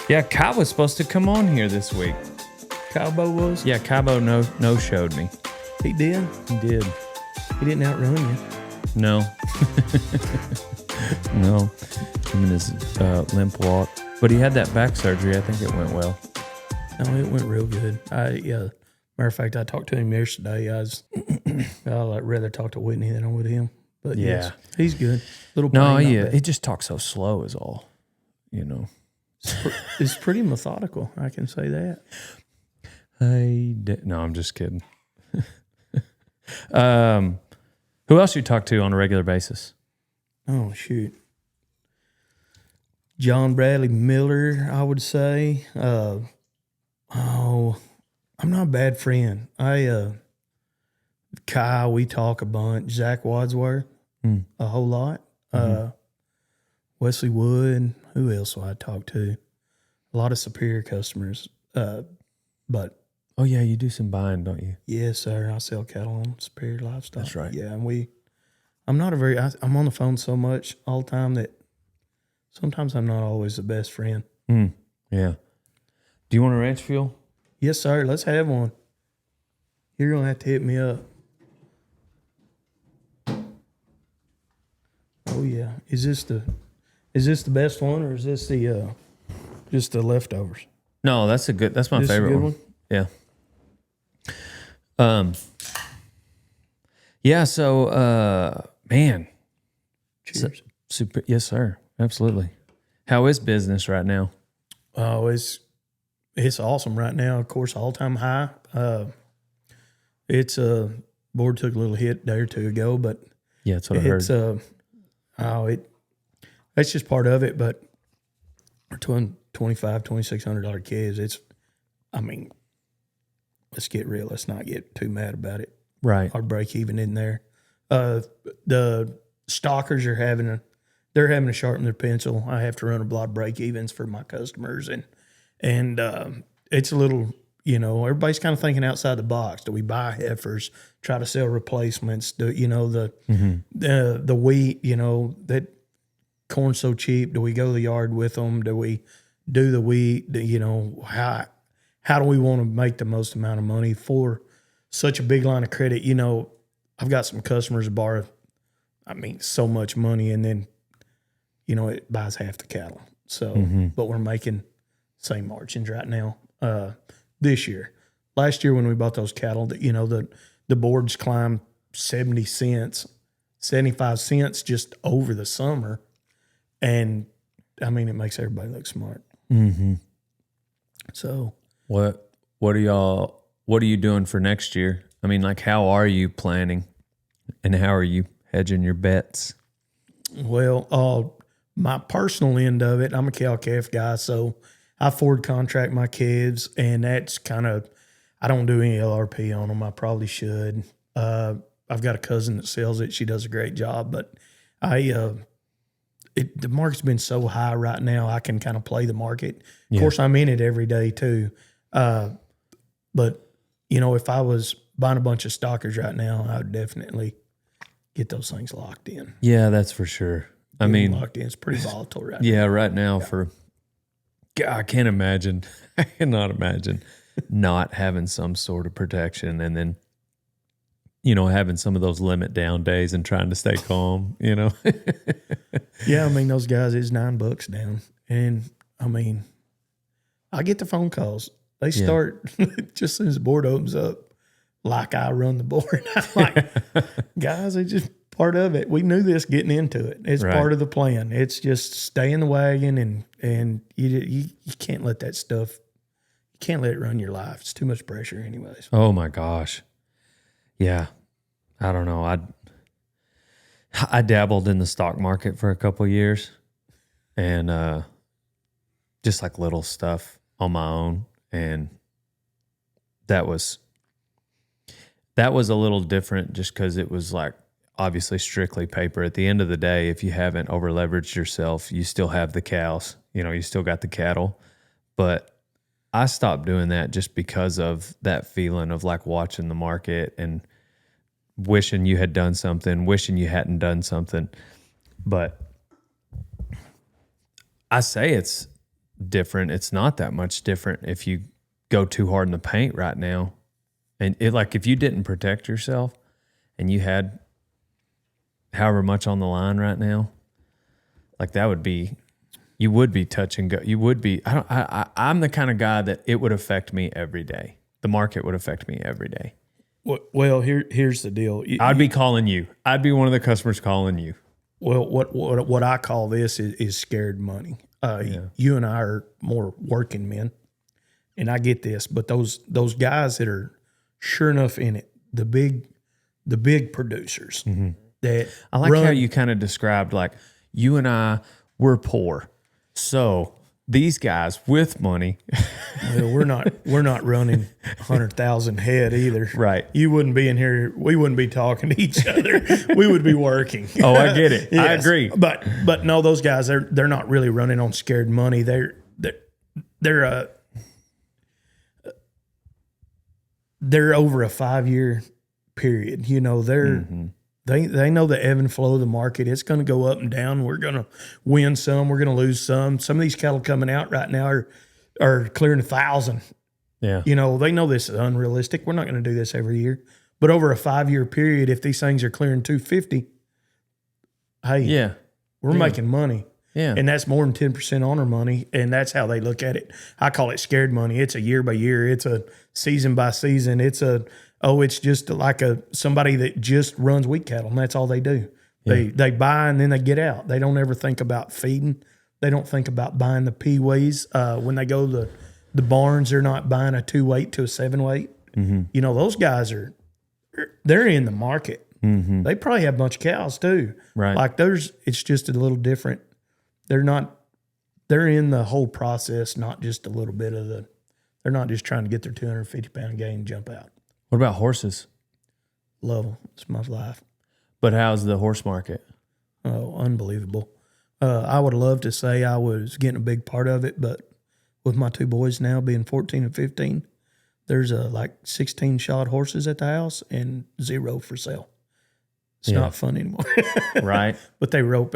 Yeah, Cow was supposed to come on here this week. Cowboy was? Yeah, Cowboy no showed me. He did? He did. He didn't outrun you? No. No. Him and his limp walk. But he had that back surgery. I think it went well. No, it went real good. Matter of fact, I talked to him yesterday. I'd rather talk to Whitney than I would him. But Yeah. yes, he's good. Little No, pain, yeah. He just talks so slow is all. You know. It's pretty methodical. I can say that. No, I'm just kidding. Who else you talk to on a regular basis? Oh, shoot. John Bradley Miller, I would say. I'm not a bad friend. Kai, we talk a bunch. Zach Wadsworth, a whole lot. Wesley Wood. Who else do I talk to? A lot of Superior customers. But Oh, yeah, you do some buying, don't you? yes, sir. I sell cattle on Superior Livestock. That's right. Yeah, and I'm on the phone so much all the time that sometimes I'm not always the best friend. Yeah. Do you want a ranch fuel? Yes, sir. Let's have one. You're gonna have to hit me up. Oh yeah. Is this the best one, or is this the just the leftovers? No, that's my This a favorite good one. Yeah. Yeah, so man. Cheers. Super, yes, sir. Absolutely. How is business right now? Oh, it's awesome right now. Of course, all time high. It's board took a little hit a day or two ago, but Yeah, that's what I heard. That's just part of it. But we're $2,600 kids. Let's get real. Let's not get too mad about it. Right. Our break even in there. The stockers are having to sharpen their pencil. I have to run a lot of break evens for my customers, and it's a little, everybody's kind of thinking outside the box. Do we buy heifers, try to sell replacements? Do the wheat? That corn's so cheap. Do we go to the yard with them? Do we do the wheat? How do we want to make the most amount of money for such a big line of credit? I've got some customers that borrow, so much money, and then, it buys half the cattle. So, but we're making same margins right now this year. Last year when we bought those cattle, the boards climbed 70 cents, 75 cents just over the summer. And, it makes everybody look smart. Mm-hmm. So. What are you doing for next year? How are you planning, and how are you hedging your bets? Well, my personal end of it, I'm a cow-calf guy, so I forward contract my kids, and that's I don't do any LRP on them. I probably should. I've got a cousin that sells it. She does a great job, but the market's been so high right now, I can kind of play the market. Of course, I'm in it every day too. But if I was buying a bunch of stockers right now, I would definitely get those things locked in. Yeah, that's for sure. Locked in. It's pretty volatile right now. Yeah, right now I can't imagine. I cannot imagine not having some sort of protection, and then having some of those limit down days and trying to stay calm. Yeah, those guys, it's $9 down, and I get the phone calls. They start just as soon as the board opens up, like I run the board. I'm like, guys, it's just part of it. We knew this getting into it. It's part of the plan. It's just stay in the wagon, and you can't let that stuff, you can't let it run your life. It's too much pressure anyways. Oh my gosh. Yeah. I don't know. I dabbled in the stock market for a couple of years, and just like little stuff on my own. And that was a little different just because it was obviously strictly paper. At the end of the day, if you haven't over leveraged yourself, you still have the cows, you still got the cattle. But I stopped doing that just because of that feeling of watching the market and wishing you had done something, wishing you hadn't done something. But I say it's different. It's not that much different if you go too hard in the paint right now. And if you didn't protect yourself and you had however much on the line right now, you would be touch and go. You would be, I'm the kind of guy that it would affect me every day. The market would affect me every day. Well, here's the deal. I'd be calling you. I'd be one of the customers calling you. Well, what I call this is scared money. You and I are more working men, and I get this. But those guys that are sure enough in it, the big producers that I like how you kind of described you and I, we're poor, so these guys with money. Well, we're not running 100,000 head either. Right. You wouldn't be in here. We wouldn't be talking to each other. We would be working. Oh, I get it. Yes. I agree. But no, those guys they're not really running on scared money. They're over a 5-year period. You know, they know the ebb and flow of the market. It's going to go up and down. We're going to win some. We're going to lose some. Some of these cattle coming out right now are clearing 1,000. Yeah. You know, they know this is unrealistic. We're not going to do this every year. But over a 5-year period, if these things are clearing 250, hey, we're making money. Yeah. And that's more than 10% on our money. And that's how they look at it. I call it scared money. It's a year by year. It's a season by season. It's just like somebody that just runs wheat cattle, and that's all they do. Yeah. They buy and then they get out. They don't ever think about feeding. They don't think about buying the peewees. When they go to the barns, they're not buying a 2-weight to a 7-weight. Mm-hmm. You know, those guys they're in the market. Mm-hmm. They probably have a bunch of cows too. Right. It's just a little different. They're in the whole process, not just a little bit of they're not just trying to get their 250-pound gain and jump out. What about horses? Love them. It's my life. But how's the horse market? Oh, unbelievable. I would love to say I was getting a big part of it, but with my 2 boys now being 14 and 15, there's 16 shod horses at the house and 0 for sale. It's not fun anymore. Right. But they rope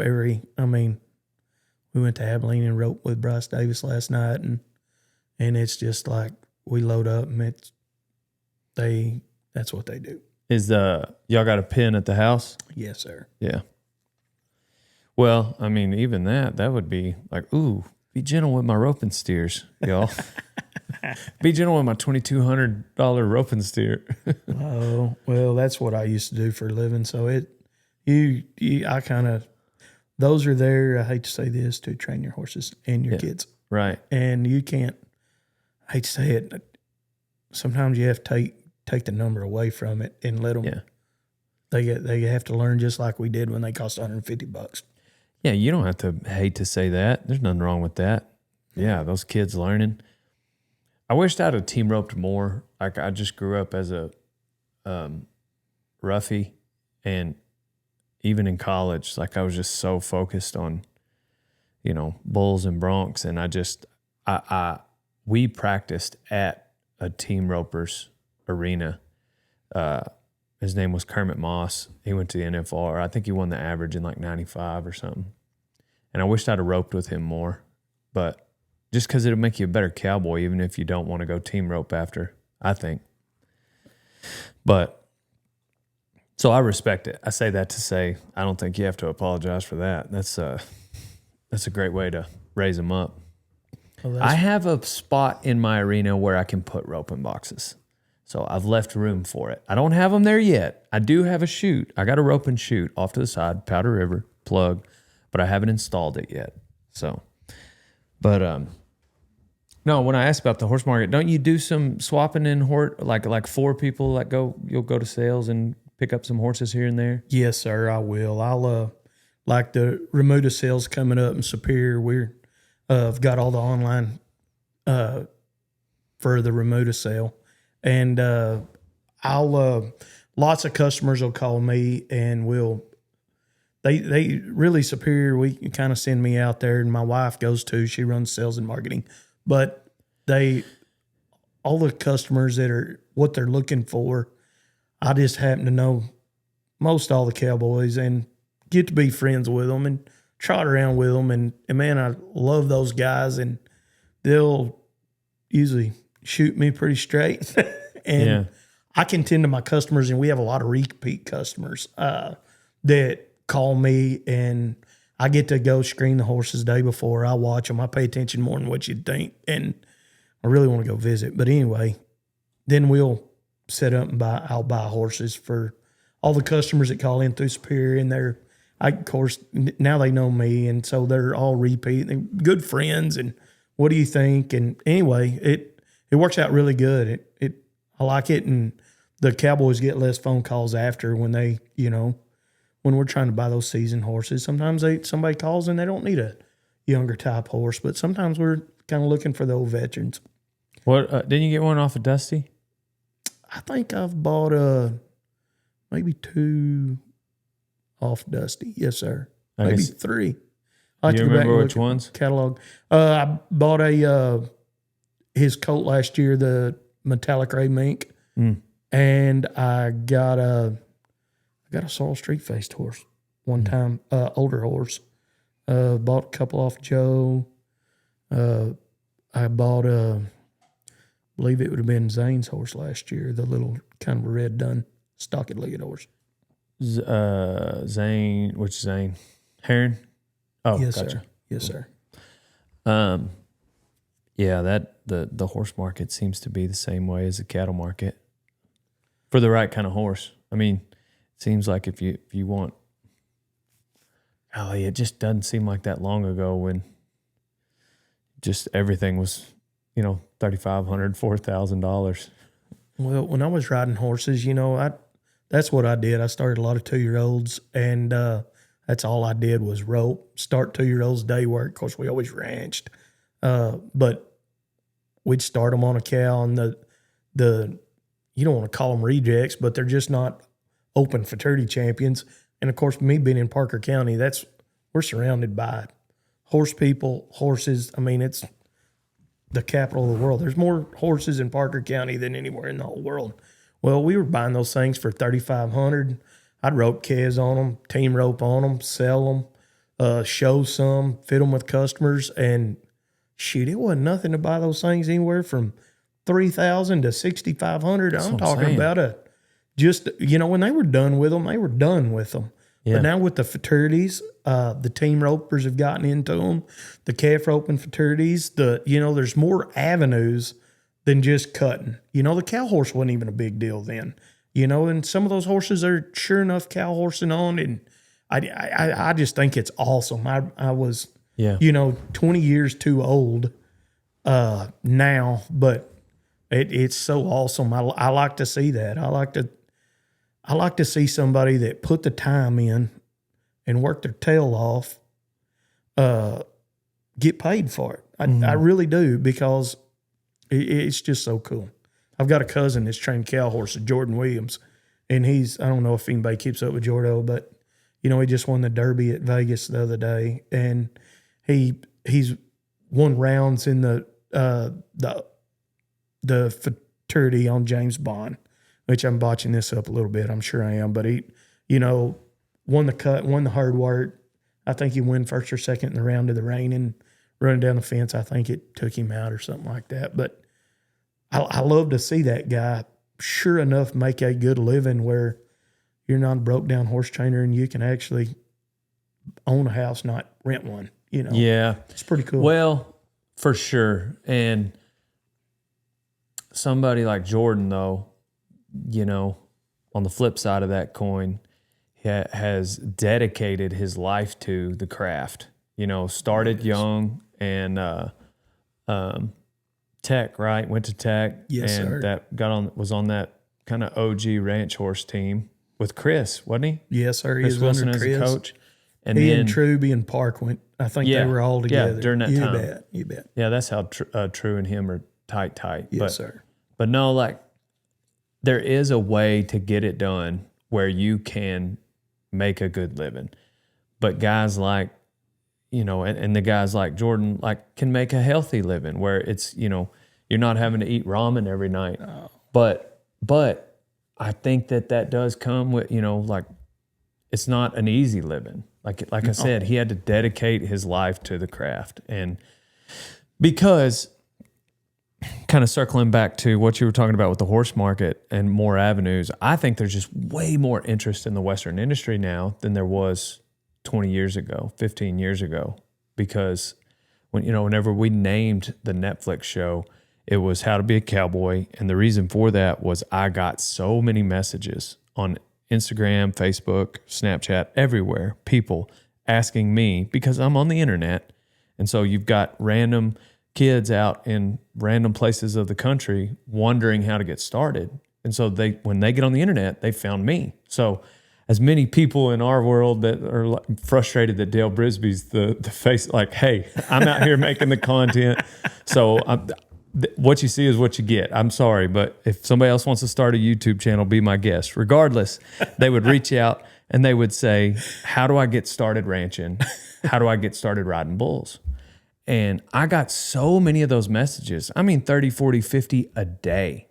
we went to Abilene and roped with Bryce Davis last night, and it's just like we load up and that's what they do. Is y'all got a pen at the house? Yes, sir. Yeah. Well, I mean, even that would be like, ooh, be gentle with my roping steers, y'all. Be gentle with my $2,200 roping steer. Oh, well, that's what I used to do for a living. So those are there. I hate to say this, to train your horses and your kids. Right. And you can't, I hate to say it, sometimes you have to take the number away from it and let them. Yeah. They have to learn just like we did when they cost $150. Yeah, you don't have to hate to say that. There's nothing wrong with that. Yeah, those kids learning. I wished I'd have team roped more. Like I just grew up as a roughie, and even in college, I was just so focused on, bulls and broncs, and we practiced at a team ropers arena. His name was Kermit Moss. He went to the NFR. I think he won the average in 95 or something. And I wished I'd have roped with him more, but just because it'll make you a better cowboy, even if you don't want to go team rope after, I think. But so I respect it. I say that to say I don't think you have to apologize for that. That's a great way to raise them up. Well, I have a spot in my arena where I can put roping boxes. So I've left room for it. I don't have them there yet. I do have a chute. I got a rope and chute off to the side, Powder River, plug, but I haven't installed it yet. So, but no, when I asked about the horse market, don't you do some swapping in like 4 people you'll go to sales and pick up some horses here and there? Yes, sir, I will. I'll like the Remuda sales coming up in Superior. I've got all the online for the Remuda sale. And lots of customers will call me and they really Superior. We kind of send me out there, and my wife goes too. She runs sales and marketing, but all the customers that are what they're looking for, I just happen to know most all the cowboys and get to be friends with them and trot around with them. And man, I love those guys. And they'll usually shoot me pretty straight. And Yeah. I can tend to my customers, and we have a lot of repeat customers that call me, and I get to go screen the horses the day before. I watch them. I pay attention more than what you'd think, and I really want to go visit. But anyway, then we'll set up and I'll buy horses for all the customers that call in through Superior, and of course, now they know me, and so they're all repeat. They're good friends, and what do you think? And anyway, it works out really good. I like it, and the Cowboys get less phone calls after when they, when we're trying to buy those seasoned horses. Sometimes somebody calls and they don't need a younger type horse, but sometimes we're kind of looking for the old veterans. What didn't you get one off of Dusty? I think I've bought maybe 2 off Dusty. Yes, sir. Maybe 3. Do you remember which ones? Catalog. I bought his colt last year, the metallic gray mink, and I got a sorrel street faced horse one time, older horse. Bought a couple off Joe. I bought I believe it would have been Zane's horse last year, the little kind of red dun stocked legged horse. Zane, which Zane? Heron? Oh, yes, gotcha. sir. Yes, sir. Yeah, that the horse market seems to be the same way as the cattle market for the right kind of horse. I mean, it seems like if you want, it just doesn't seem like that long ago when just everything was, $3,500, $4,000. Well, when I was riding horses, that's what I did. I started a lot of 2-year-olds, and that's all I did was rope, start 2-year-olds, day work. Of course, we always ranched. But we'd start them on a cow, and the you don't want to call them rejects, but they're just not open futurity champions. And of course, me being in Parker County, we're surrounded by horse people, horses. I mean, it's the capital of the world. There's more horses in Parker County than anywhere in the whole world. Well, we were buying those things for $3,500. I'd rope calves on them, team rope on them, sell them, show some, fit them with customers, and shoot, it wasn't nothing to buy those things anywhere from $3,000 to $6,500. I'm talking about when they were done with them, they were done with them. Yeah. But now with the fraternities, the team ropers have gotten into them, the calf roping fraternities, there's more avenues than just cutting. The cow horse wasn't even a big deal then. And some of those horses are sure enough cow horsing on, and I just think it's awesome. I was 20 years too old now, but it's so awesome. I like to see that. I like to see somebody that put the time in and worked their tail off, get paid for it. I really do, because it's just so cool. I've got a cousin that's trained cow horses, Jordan Williams, and I don't know if anybody keeps up with Jordo, but he just won the Derby at Vegas the other day, and he's won rounds in the futurity on James Bond, which I'm botching this up a little bit. I'm sure I am, but he, won the cut, won the hard work. I think he won first or second in the round of the rain, and running down the fence, I think it took him out or something like that. But I love to see that guy, sure enough, make a good living where you're not a broke down horse trainer and you can actually own a house, not rent one. Yeah, it's pretty cool. Well, for sure. And somebody like Jordan, though, on the flip side of that coin, has dedicated his life to the craft. Started young and Tech, right? Went to Tech. Yes, and sir. That was on that kind of OG ranch horse team with Chris, wasn't he? Yes, sir. Chris Wilson as a coach. And he then and Truby and Park went. I think they were all together. Yeah, during that time. You bet. Yeah, that's how True and him are tight. Yes, sir. But no, there is a way to get it done where you can make a good living. But guys like, and the guys like Jordan, can make a healthy living where it's, you're not having to eat ramen every night. Oh. But I think that does come with, it's not an easy living. Like I said, he had to dedicate his life to the craft. And Because kind of circling back to what you were talking about with the horse market and more avenues, I think there's just way more interest in the Western industry now than there was 20 years ago, 15 years ago. Because whenever we named the Netflix show, it was How to Be a Cowboy. And the reason for that was I got so many messages on Instagram, Facebook, Snapchat, everywhere, people asking me, because I'm on the internet. And so you've got random kids out in random places of the country wondering how to get started. And so when they get on the internet, they found me. So as many people in our world that are frustrated that Dale Brisby's the face, like, hey, I'm out here making the content. So what you see is what you get. I'm sorry, but if somebody else wants to start a YouTube channel, be my guest. Regardless, they would reach out and they would say, how do I get started ranching? How do I get started riding bulls? And I got so many of those messages. I mean, 30, 40, 50 a day.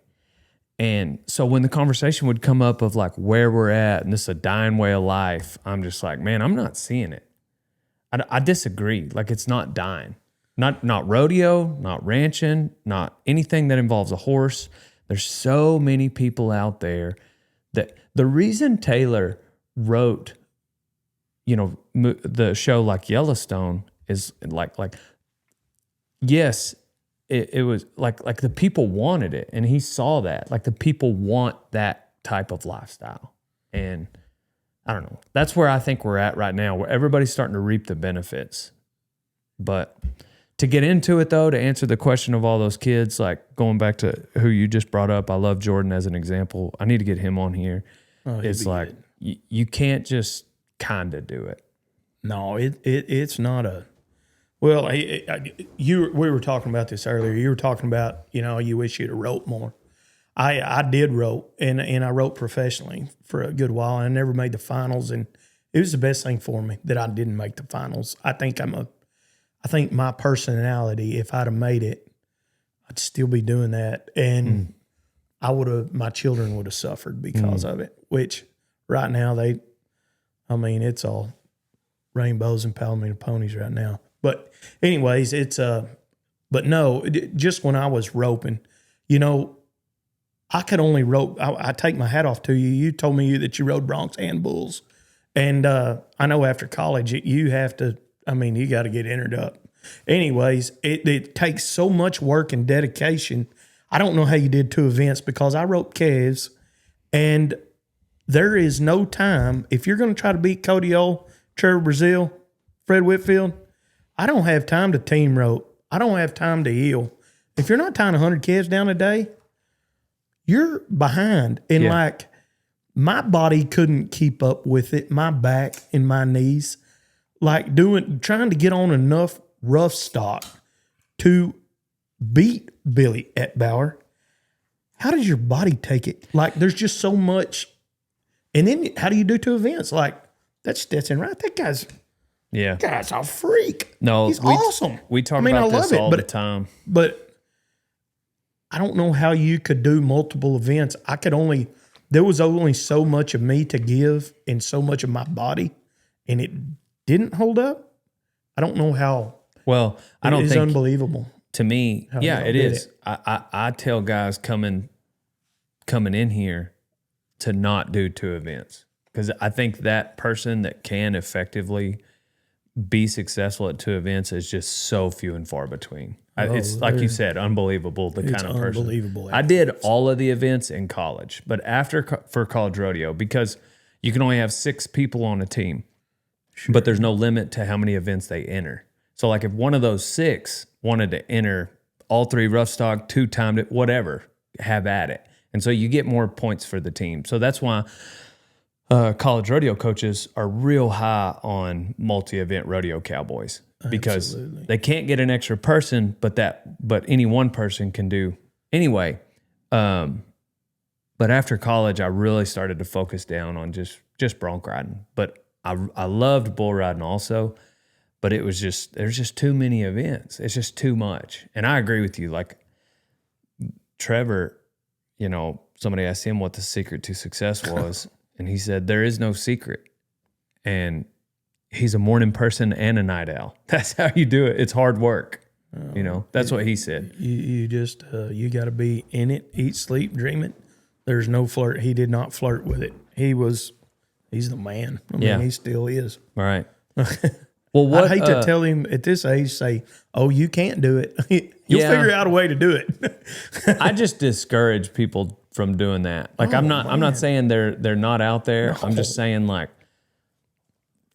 And so when the conversation would come up of like where we're at and this is a dying way of life, I'm just like, man, I'm not seeing it. I disagree. Like, it's not dying. Not rodeo, not ranching, not anything that involves a horse. There's so many people out there that the reason Taylor wrote, the show like Yellowstone is like yes, it was like the people wanted it, and he saw that. Like, the people want that type of lifestyle. And I don't know. That's where I think we're at right now, where everybody's starting to reap the benefits. But to get into it, though, to answer the question of all those kids, like going back to who you just brought up, I love Jordan as an example. I need to get him on here. It's like you can't just kind of do it. No, it's not a. Well, we were talking about this earlier. You were talking about, you wish you'd have wrote more. I did wrote, and I wrote professionally for a good while. I never made the finals, and it was the best thing for me that I didn't make the finals. I think my personality, if I'd have made it, I'd still be doing that, and my children would have suffered because of it. Which right now it's all rainbows and Palomino ponies right now. But anyways, but no, just when I was roping, I could only rope. I take my hat off to you. You told me that you rode broncs and bulls. And I know after college, you have to, you got to get entered up. Anyways, it takes so much work and dedication. I don't know how you did 2 events because I roped calves, and there is no time. If you're going to try to beat Cody O, Trevor Brazil, Fred Whitfield, I don't have time to team rope. I don't have time to heel. If you're not tying 100 calves down a day, you're behind. And like, my body couldn't keep up with it. My back and my knees, like trying to get on enough rough stock to beat Billy Etbauer. How does your body take it? Like, there's just so much. And then how do you do 2 events? Like, that's Stetson, right? That guy's a freak. No, he's awesome. We talk about this all the time. But I don't know how you could do multiple events. There was only so much of me to give and so much of my body, and it didn't hold up. I don't know how. Well, I don't think it's unbelievable. To me, it is. I tell guys coming in here to not do 2 events, because I think that person that can effectively be successful at 2 events is just so few and far between. It's like you said, unbelievable, the kind of person. Unbelievable. I did all of the events in college, but for college rodeo, because you can only have 6 people on a team, but there's no limit to how many events they enter. So like if one of those 6 wanted to enter all 3 rough stock, 2 timed it, whatever, have at it. And so you get more points for the team. So that's why college rodeo coaches are real high on multi-event rodeo cowboys, because they can't get an extra person, but any one person can do anyway. But after college, I really started to focus down on just bronc riding. But I loved bull riding also, but there's just too many events. It's just too much. And I agree with you. Like Trevor, somebody asked him what the secret to success was. And he said, there is no secret. And he's a morning person and a night owl. That's how you do it. It's hard work. That's what he said. You just you got to be in it, eat, sleep, dream it. There's no flirt. He did not flirt with it. He's the man. I mean, he still is. All right. Well, I'd hate to tell him at this age, say, "Oh, you can't do it." You'll figure out a way to do it. I just discourage people from doing that. Like, I'm not saying they're not out there. No. I'm just saying, like,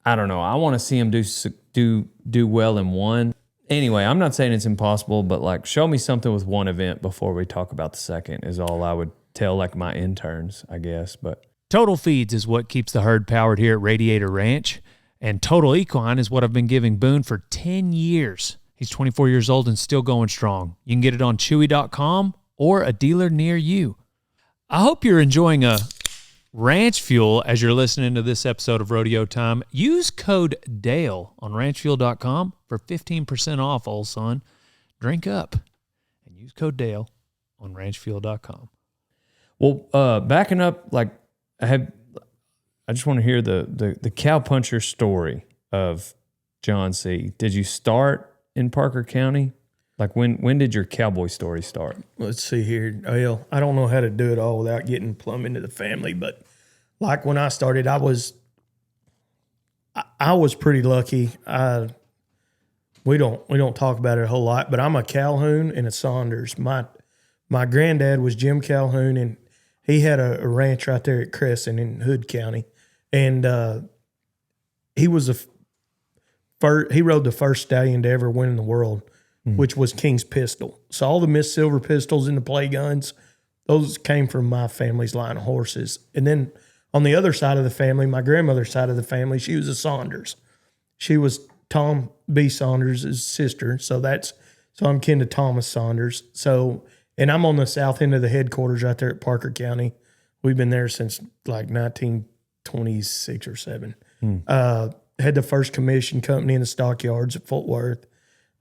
I don't know. I want to see them do well in one. Anyway, I'm not saying it's impossible, but like, show me something with one event before we talk about the second is all I would tell like my interns, I guess. But Total Feeds is what keeps the herd powered here at Radiator Ranch, and Total Equine is what I've been giving Boone for 10 years. He's 24 years old and still going strong. You can get it on Chewy.com or a dealer near you. I hope you're enjoying a ranch fuel as you're listening to this episode of Rodeo Time. Use code DALE on ranchfuel.com for 15% off, old son. Drink up and use code DALE on ranchfuel.com. Well, backing up, like I just want to hear the cowpuncher story of John C. Did you start in Parker County? Like when did your cowboy story start? Let's see here. Well, I don't know how to do it all without getting plumb into the family, but like when I started, I was pretty lucky. We don't talk about it a whole lot, but I'm a Calhoun and a Saunders. My granddad was Jim Calhoun, and he had a ranch right there at Crescent in Hood County, and he was he rode the first stallion to ever win in the world, which was King's Pistol. So all the Miss Silver pistols and the play guns, those came from my family's line of horses. And then on the other side of the family, my grandmother's side of the family, she was a Saunders. She was Tom B. Saunders' sister, so I'm kin to Thomas Saunders. So, and I'm on the south end of the headquarters right there at Parker County. We've been there since like 1926 or 7. Had the first commission company in the stockyards at Fort Worth.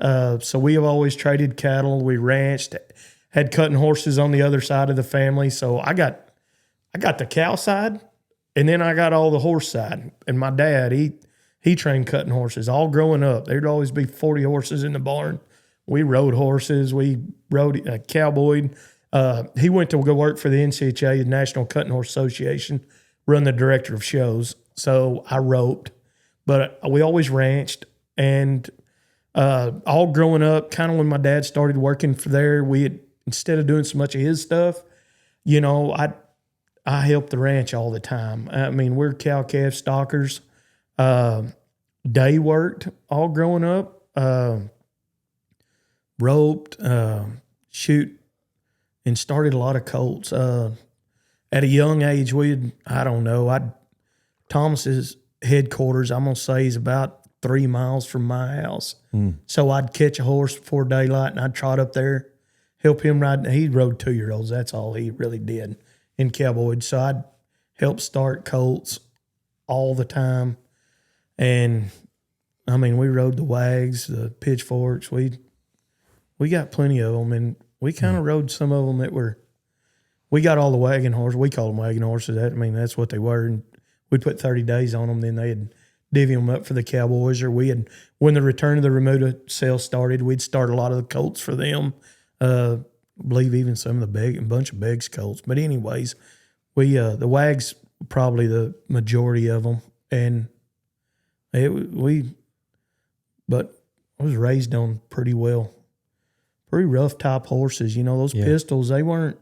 So we have always traded cattle. We ranched, had cutting horses on the other side of the family. So I got the cow side, and then I got all the horse side. And my dad, he trained cutting horses all growing up. There'd always be 40 horses in the barn. We rode horses. We rode cowboy. He went to go work for the NCHA, the National Cutting Horse Association, run the director of shows. So I roped, but we always ranched. And all growing up, kind of when my dad started working for there, we had, instead of doing so much of his stuff, I helped the ranch all the time. I mean, we're cow-calf stockers. Day worked all growing up. Roped, shoot, and started a lot of colts. At a young age, Thomas's headquarters, I'm going to say, is about 3 miles from my house. So I'd catch a horse before daylight, and I'd trot up there, help him ride. He rode 2-year-olds. That's all he really did in cowboy. So I'd help start colts all the time. And, I mean, we rode the wags, the pitchforks. We got plenty of them, and we kind of rode some of them that were – we got all the wagon horses. We call them wagon horses. That's what they were. And we'd put 30 days on them, then they'd divvy them up for the Cowboys. Or when the return of the Remuda sale started, we'd start a lot of the colts for them. I believe even some of a bunch of Beggs colts. But anyways, the wags, probably the majority of them. And but I was raised on pretty rough type horses. Those pistols, they weren't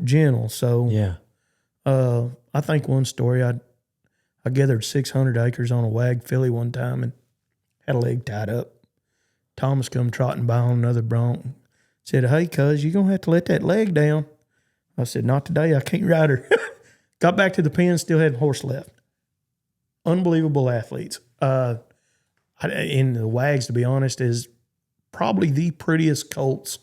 gentle. So yeah. I think one story, I gathered 600 acres on a wag filly one time and had a leg tied up. Thomas come trotting by on another bronc. Said, "Hey, cuz, you're going to have to let that leg down." I said, "Not today. I can't ride her." Got back to the pen, still had a horse left. Unbelievable athletes. In the wags, to be honest, is probably the prettiest colts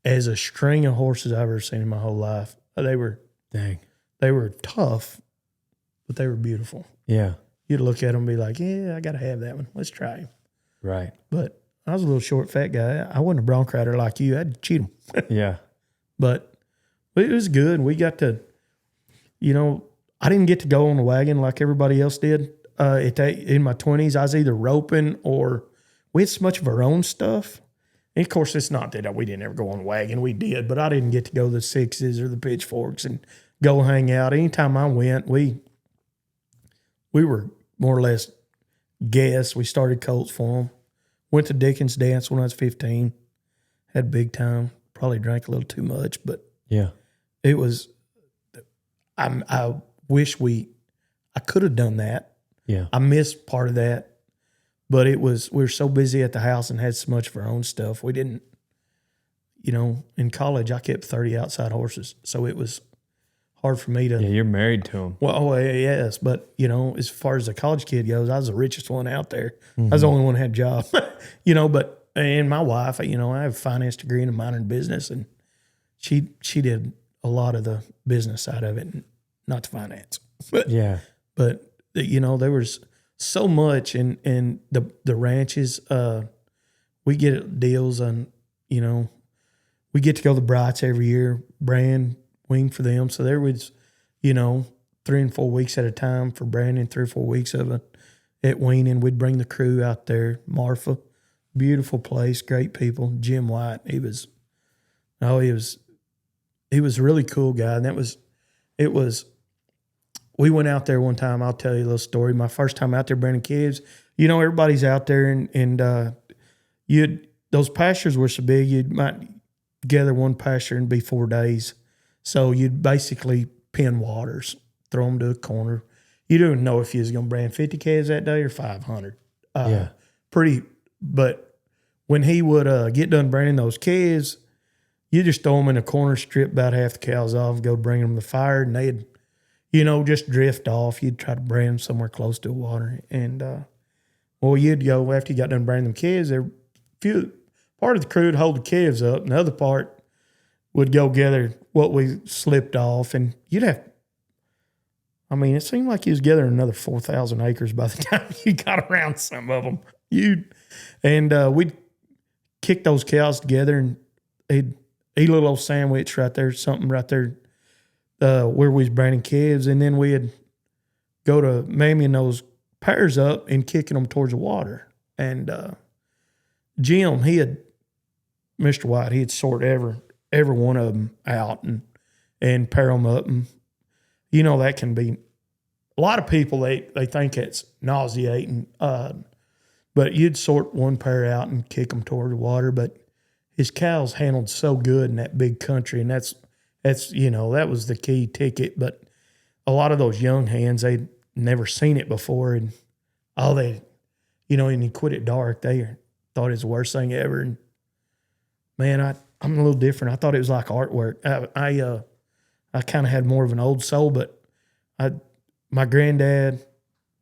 as a string of horses I've ever seen in my whole life. They were tough, but they were beautiful. Yeah. You'd look at them and be like, "Yeah, I got to have that one. Let's try him." Right. But I was a little short, fat guy. I wasn't a bronc rider like you. I'd cheat them. Yeah. But it was good. We got to, I didn't get to go on the wagon like everybody else did. In my 20s, I was either roping or we had so much of our own stuff. And of course, it's not that we didn't ever go on wagon. We did, but I didn't get to go to the Sixes or the Pitchforks and go hang out. Anytime I went, we were more or less guests. We started colts for them. Went to Dickens dance when I was 15. Had a big time. Probably drank a little too much, but Yeah. it was. I wish I could have done that. Yeah. I missed part of that. But we were so busy at the house and had so much of our own stuff. We didn't, in college, I kept 30 outside horses. So it was hard for me to. Yeah, you're married to them. Well, yes. But, as far as the college kid goes, I was the richest one out there. I was the only one that had a job, and my wife, I have a finance degree and a minor in business. And she did a lot of the business side of it, and not the finance. But there was so much in the ranches. We get deals on, we get to go to the Brights every year, brand wing for them. So there was, 3 and 4 weeks at a time for branding, 3 or 4 weeks of it at weaning. We'd bring the crew out there. Marfa, beautiful place, great people. Jim White, he was a really cool guy. And we went out there one time. I'll tell you a little story. My first time out there branding calves, everybody's out there and those pastures were so big, you might gather one pasture and be 4 days. So you'd basically pin waters, throw them to a corner. You didn't know if you was going to brand 50 calves that day or 500. But when he would get done branding those calves, you just throw them in a corner, strip about half the cows off, go bring them to the fire, and they'd just drift off. You'd try to brand them somewhere close to water. And, you'd go, after you got done branding them calves, part of the crew would hold the calves up, and the other part would go gather what we slipped off. And it seemed like you was gathering another 4,000 acres by the time you got around some of them. We'd kick those cows together, and they'd eat a little old sandwich right there, something right there, where we was branding calves, and then we'd go to mamming those pairs up and kicking them towards the water. And Jim, Mr. White, he'd sort every one of them out and pair them up. And, that can be, a lot of people, they think it's nauseating, but you'd sort one pair out and kick them toward the water. But his cows handled so good in that big country, and that was the key ticket. But a lot of those young hands, they'd never seen it before, and and he quit at dark. They thought it was the worst thing ever. And man, I'm a little different. I thought it was like artwork. I kind of had more of an old soul, but my granddad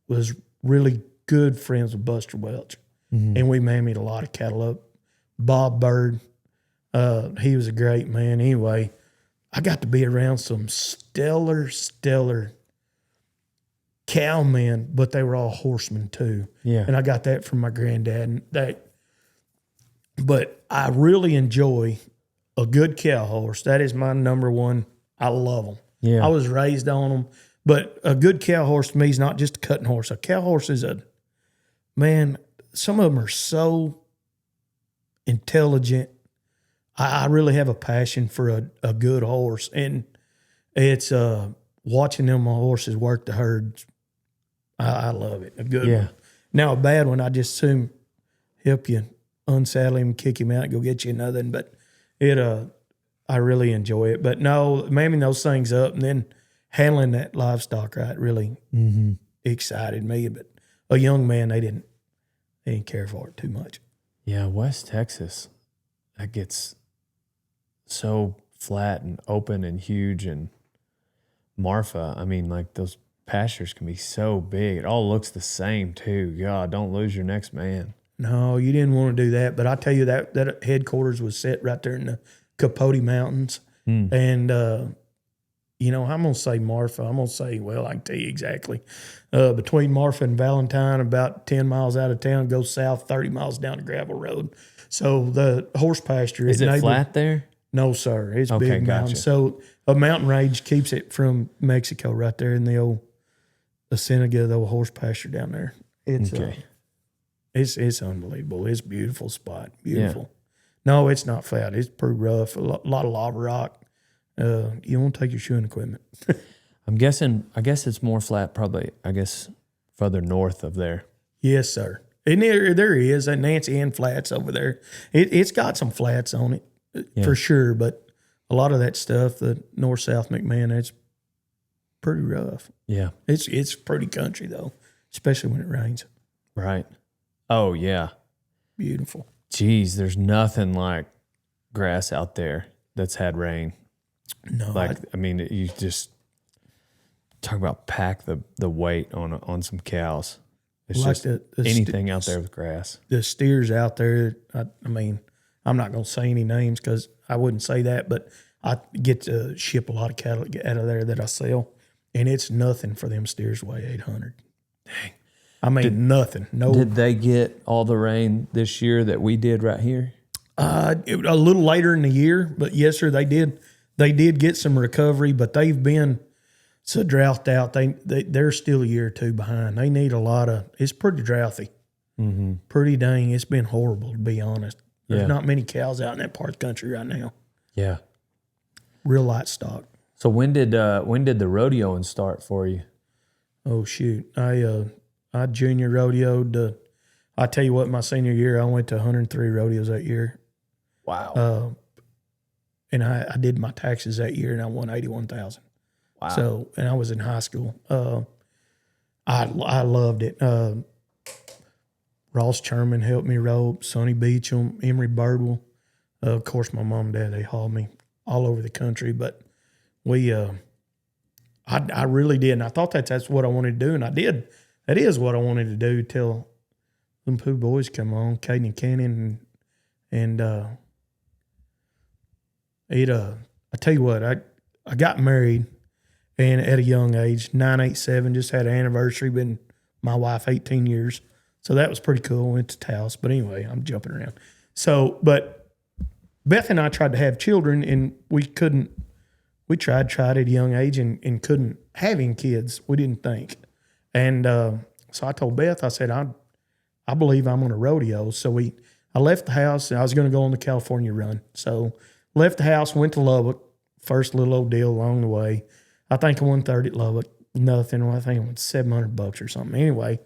was really good friends with Buster Welch, and we mammied a lot of cattle up. Bob Bird, he was a great man. Anyway, I got to be around some stellar cowmen, but they were all horsemen too. Yeah. And I got that from my granddad. But I really enjoy a good cow horse. That is my number one. I love them. Yeah. I was raised on them. But a good cow horse to me is not just a cutting horse. A cow horse is some of them are so intelligent. I really have a passion for a good horse. And it's watching them horses work the herds. I love it. A good one. Now a bad one, I just assume help you unsaddle him, kick him out, go get you another. But I really enjoy it. But no, mamming those things up and then handling that livestock right really excited me. But a young man, they didn't care for it too much. Yeah, West Texas, that gets so flat and open and huge. And Marfa, those pastures can be so big. It all looks the same too. God, don't lose your next man. No, you didn't want to do that. But I tell you, that headquarters was set right there in the Capote Mountains. And, I'm going to say Marfa. I'm going to say, I can tell you exactly. Between Marfa and Valentine, about 10 miles out of town, go south 30 miles down the gravel road. So the horse pasture. Is it flat there? No, sir. It's Okay, big mountain. gotcha. So a mountain range keeps it from Mexico right there in the Cienega, the old horse pasture down there. It's Okay. It's unbelievable. It's a beautiful spot. Beautiful. No, it's not flat. It's pretty rough. A lot of lava rock. You won't take your shoeing equipment. I'm guessing. I guess it's more flat. Probably. I guess further north of there. Yes, sir. And there is a Nancy Ann Flats over there. It's got some flats on it for sure, but a lot of that stuff, the north-south McMahon, it's pretty rough. Yeah. It's pretty country though, especially when it rains. Right. Oh yeah. Beautiful. Geez, there's nothing like grass out there that's had rain. No, Like I mean, you just talk about pack the weight on some cows. It's like just anything out there with grass. The steers out there, I mean, I'm not going to say any names because I wouldn't say that, but I get to ship a lot of cattle out of there that I sell, and it's nothing for them steers to weigh 800. Dang. I mean, nothing. No. Did they get all the rain this year that we did right here? A little later in the year, but yes, sir, they did. They did get some recovery, but they've been so drought out. They're still a year or two behind. They need a lot of. It's pretty drouthy. Mm-hmm. Pretty dang. It's been horrible, to be honest. There's not many cows out in that part of the country right now. Yeah. Real light stock. So when did the rodeoing start for you? Oh shoot. I junior rodeoed. I tell you what, my senior year I went to 103 rodeos that year. Wow. And I did my taxes that year and I won 81,000. Wow. So, and I was in high school. I loved it. Ross Sherman helped me rope, Sonny Beecham, Emery Birdwell. Of course, my mom and dad, they hauled me all over the country, but I really did. And I thought that's what I wanted to do. And I did. That is what I wanted to do till them COWBOYs come on, Caden and Cannon. And I tell you what, I got married and at a young age, 987, just had an anniversary, been my wife 18 years. So that was pretty cool. Went to Taos. But anyway, I'm jumping around. So, but Beth and I tried to have children and we couldn't. We tried at a young age and couldn't have any kids. We didn't think. And so I told Beth, I said, I believe I'm on a rodeo. So I left the house and I was going to go on the California run. So left the house, went to Lubbock, first little old deal along the way. I think I won 30 at Lubbock, nothing. I think it was $700 or something. Anyway,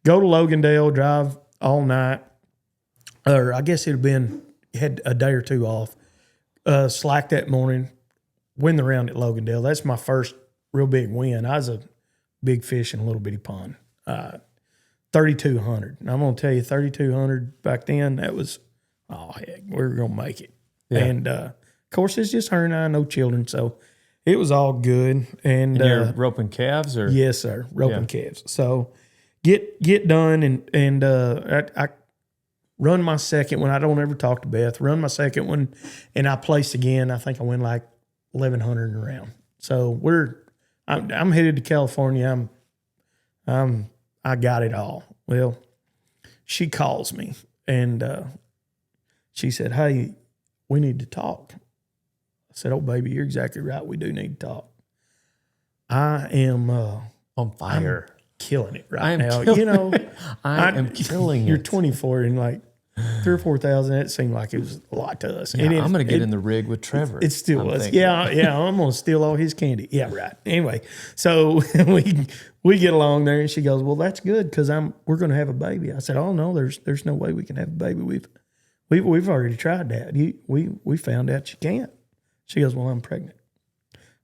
go to Logandale, drive all night, or I guess had a day or two off. Slack that morning, win the round at Logandale. That's my first real big win. I was a big fish in a little bitty pond. 3,200. And I'm going to tell you, 3,200 back then, that was, oh, heck, we're going to make it. Yeah. And, of course, it's just her and I, no children, so it was all good. And you're roping calves? Or? Yes, sir, roping calves. So get done, and I run my second one. I don't ever talk to Beth. Run my second one, and I placed again. I think I win like 1,100 in a round. So I'm headed to California. I got it all. Well, she calls me and she said, "Hey, we need to talk." I said, "Oh, baby, you're exactly right. We do need to talk." I am on fire, killing it right now. You know, I am killing it. You're 24 and like 3,000 or 4,000. It seemed like it was a lot to us. Yeah, I'm going to get in the rig with Trevor. It still was. Thinking. Yeah. I'm going to steal all his candy. Yeah, right. Anyway, so we get along there, and she goes, "Well, that's good because we're going to have a baby." I said, "Oh no, there's no way we can have a baby. We've already tried that. We found out you can't." She goes, "Well, I'm pregnant."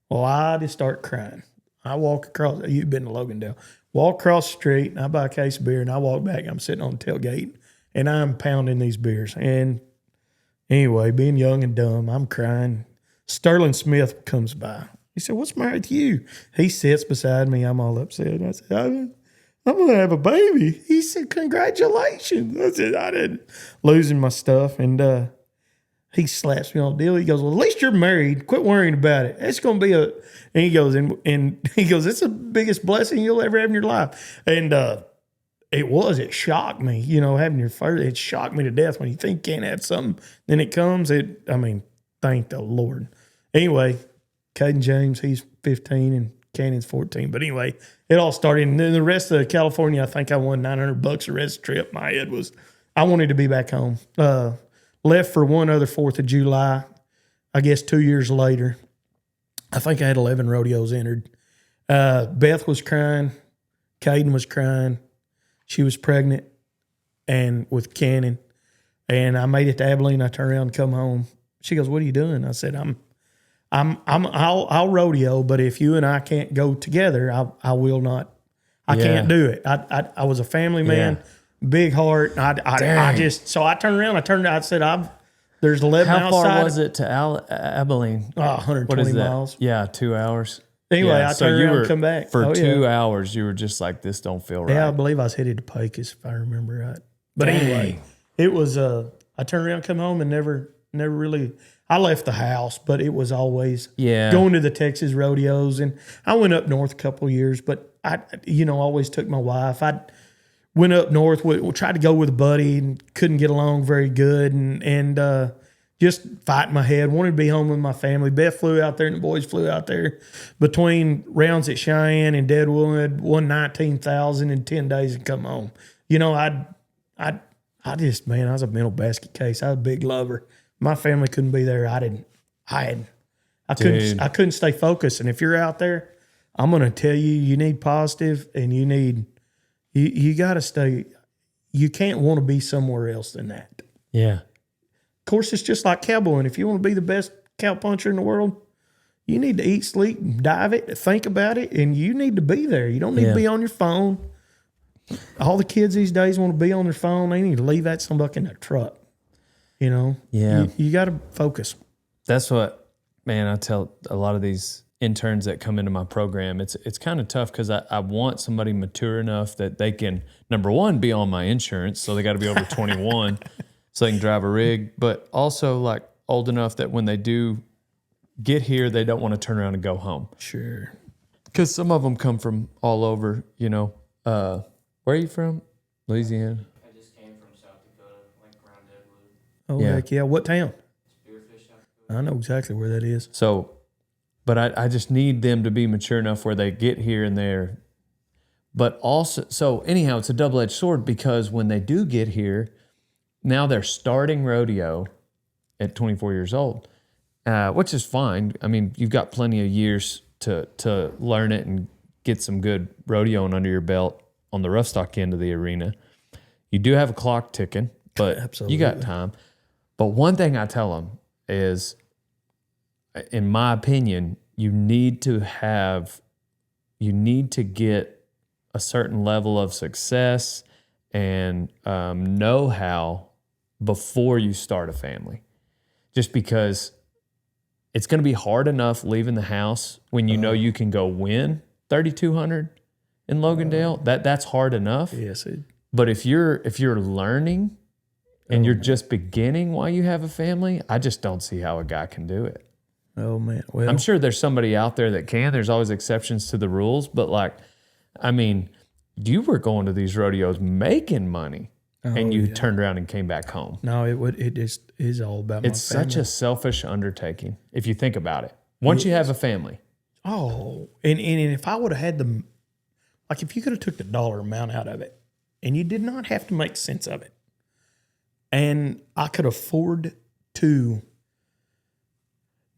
Well, I just start crying. I walk across. You've been to Logandale. Walk across the street, and I buy a case of beer, and I walk back. And I'm sitting on the tailgate. And I'm pounding these beers. And anyway, being young and dumb, I'm crying. Sterling Smith comes by. He said, "What's the matter with you?" He sits beside me. I'm all upset. I said, "I'm going to have a baby." He said, "Congratulations." I said, "I didn't." Losing my stuff. And he slaps me on the deal. He goes, "Well, at least you're married. Quit worrying about it. It's going to be a..." And he goes, "It's the biggest blessing you'll ever have in your life." And it shocked me, having your first, it shocked me to death when you think you can't have something, then it comes, thank the Lord. Anyway, Caden James, he's 15 and Canyon's 14. But anyway, it all started. And then the rest of California, I think I won $900 the rest of the trip. My head was, I wanted to be back home. Left for one other 4th of July, I guess 2 years later. I think I had 11 rodeos entered. Beth was crying. Caden was crying. She was pregnant and with Cannon. And I made it to Abilene. I turned around and come home. She goes, "What are you doing?" I said, I'll rodeo, but if you and I can't go together, I will not. I can't do it. I was a family man, big heart. I just, so I turned around. I said, there's 11 How outside. far was it to Abilene? 120 What is that? miles. Yeah, 2 hours. Anyway, Yeah, I so turned you around were, and come back. For Oh, 2 hours, you were just like, this don't feel right. Yeah, I believe I was headed to Pecos, if I remember right. But anyway, it was, I turned around, come home, and never really, I left the house, but it was always going to the Texas rodeos. And I went up north a couple of years, but I always took my wife. I went up north, tried to go with a buddy and couldn't get along very good. And just fighting my head, wanted to be home with my family. Beth flew out there and the boys flew out there. Between rounds at Cheyenne and Deadwood, won 19,000 in 10 days and come home. I was a mental basket case. I was a big lover. My family couldn't be there. I couldn't stay focused. And if you're out there, I'm going to tell you need positive, and you got to stay. You can't want to be somewhere else than that. Yeah. Of course, it's just like cowboying. If you want to be the best cow puncher in the world, you need to eat, sleep, dive it, think about it, and you need to be there. You don't need to be on your phone. All the kids these days want to be on their phone. They need to leave that somebody in their truck. Yeah. You got to focus. That's what, man, I tell a lot of these interns that come into my program. It's kind of tough because I want somebody mature enough that they can, number one, be on my insurance. So they got to be over 21 so they can drive a rig, but also like old enough that when they do get here, they don't want to turn around and go home. Sure. Because some of them come from all over, where are you from? Louisiana? I just came from South Dakota, like around Deadwood. Oh, Yeah. heck yeah. What town? Spearfish, South Dakota. I know exactly where that is. So, but I just need them to be mature enough where they get here and there. But also, so anyhow, it's a double-edged sword because when they do get here, now they're starting rodeo at 24 years old, which is fine. I mean, you've got plenty of years to learn it and get some good rodeoing under your belt on the rough stock end of the arena. You do have a clock ticking, but Absolutely. you got time. But one thing I tell them is, in my opinion, you need to get a certain level of success and know-how before you start a family. Just because it's going to be hard enough leaving the house when you know you can go win 3,200 in Logandale. That's hard enough. Yes. But if you're learning and you're just beginning while you have a family, I just don't see how a guy can do it. Oh, man. Well, I'm sure there's somebody out there that can. There's always exceptions to the rules. But you were going to these rodeos making money and you turned around and came back home. No, it just is all about my family. It's such a selfish undertaking if you think about it. Once you have a family. Oh, and if I would have had if you could have took the dollar amount out of it and you did not have to make sense of it, and I could afford to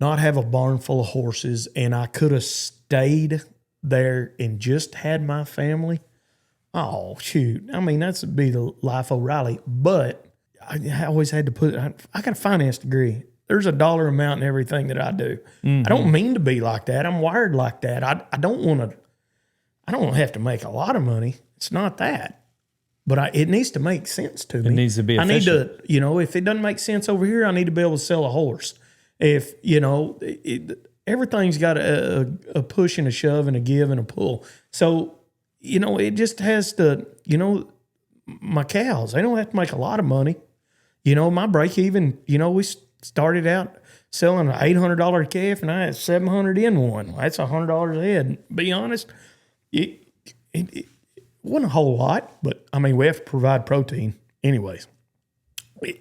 not have a barn full of horses, and I could have stayed there and just had my family. Oh, shoot. I mean, that's be the life O'Reilly. But I always had to I got a finance degree. There's a dollar amount in everything that I do. I don't mean to be like that. I'm wired like that. I don't want to have to make a lot of money. It's not that. But it needs to make sense to me. It needs to be efficient. I need to, if it doesn't make sense over here, I need to be able to sell a horse. If, everything's got a push and a shove and a give and a pull. So, it just has to, my cows, they don't have to make a lot of money. My break even, we started out selling an $800 calf and I had $700 in one. That's $100 a head. Be honest, it wasn't a whole lot, but we have to provide protein anyways.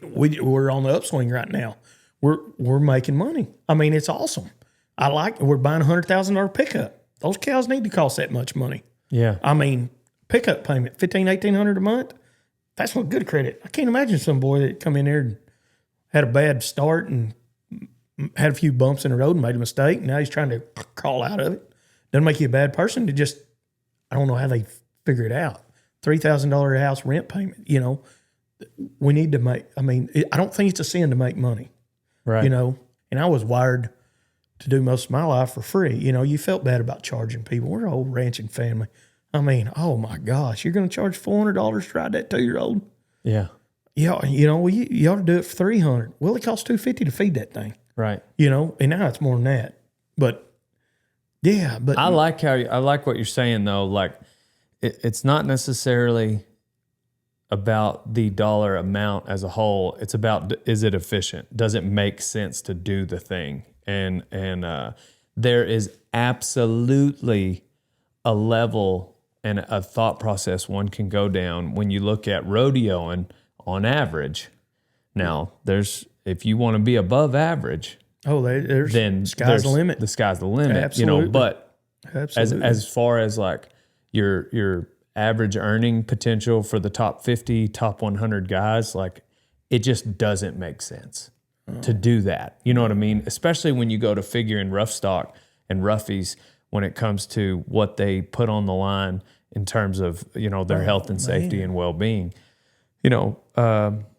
We're on the upswing right now. We're making money. It's awesome. We're buying a $100,000 pickup. those cows need to cost that much money. Yeah. I mean, pickup payment, $1,800 a month. That's what good credit. I can't imagine some boy that come in there and had a bad start and had a few bumps in the road and made a mistake. Now he's trying to crawl out of it. Doesn't make you a bad person. To just, I don't know how they figure it out. $3,000 house rent payment. You know, we need to make. I mean, I don't think it's a sin to make money. Right. You know, and I was wired to do most of my life for free. You know, you felt bad about charging people. We're an old ranching family. I mean, oh my gosh, you're going to charge $400 to ride that 2-year-old? Yeah. Yeah, you know, well, you ought to do it for $300. Well, it costs $250 to feed that thing. Right. You know, and now it's more than that. But yeah, but I like what you're saying though. Like, it's not necessarily about the dollar amount as a whole. It's about, is it efficient? Does it make sense to do the thing? And there is absolutely a level and a thought process one can go down when you look at rodeoing on average. Now, if you want to be above average, there's then sky's the limit. The sky's the limit. Absolutely. You know, but Absolutely. as far as like your average earning potential for the top 50, top 100 guys, like it just doesn't make sense to do that. You know what I mean? Especially when you go to figure in rough stock and roughies when it comes to what they put on the line in terms of, you know, their health and safety and well-being. You know,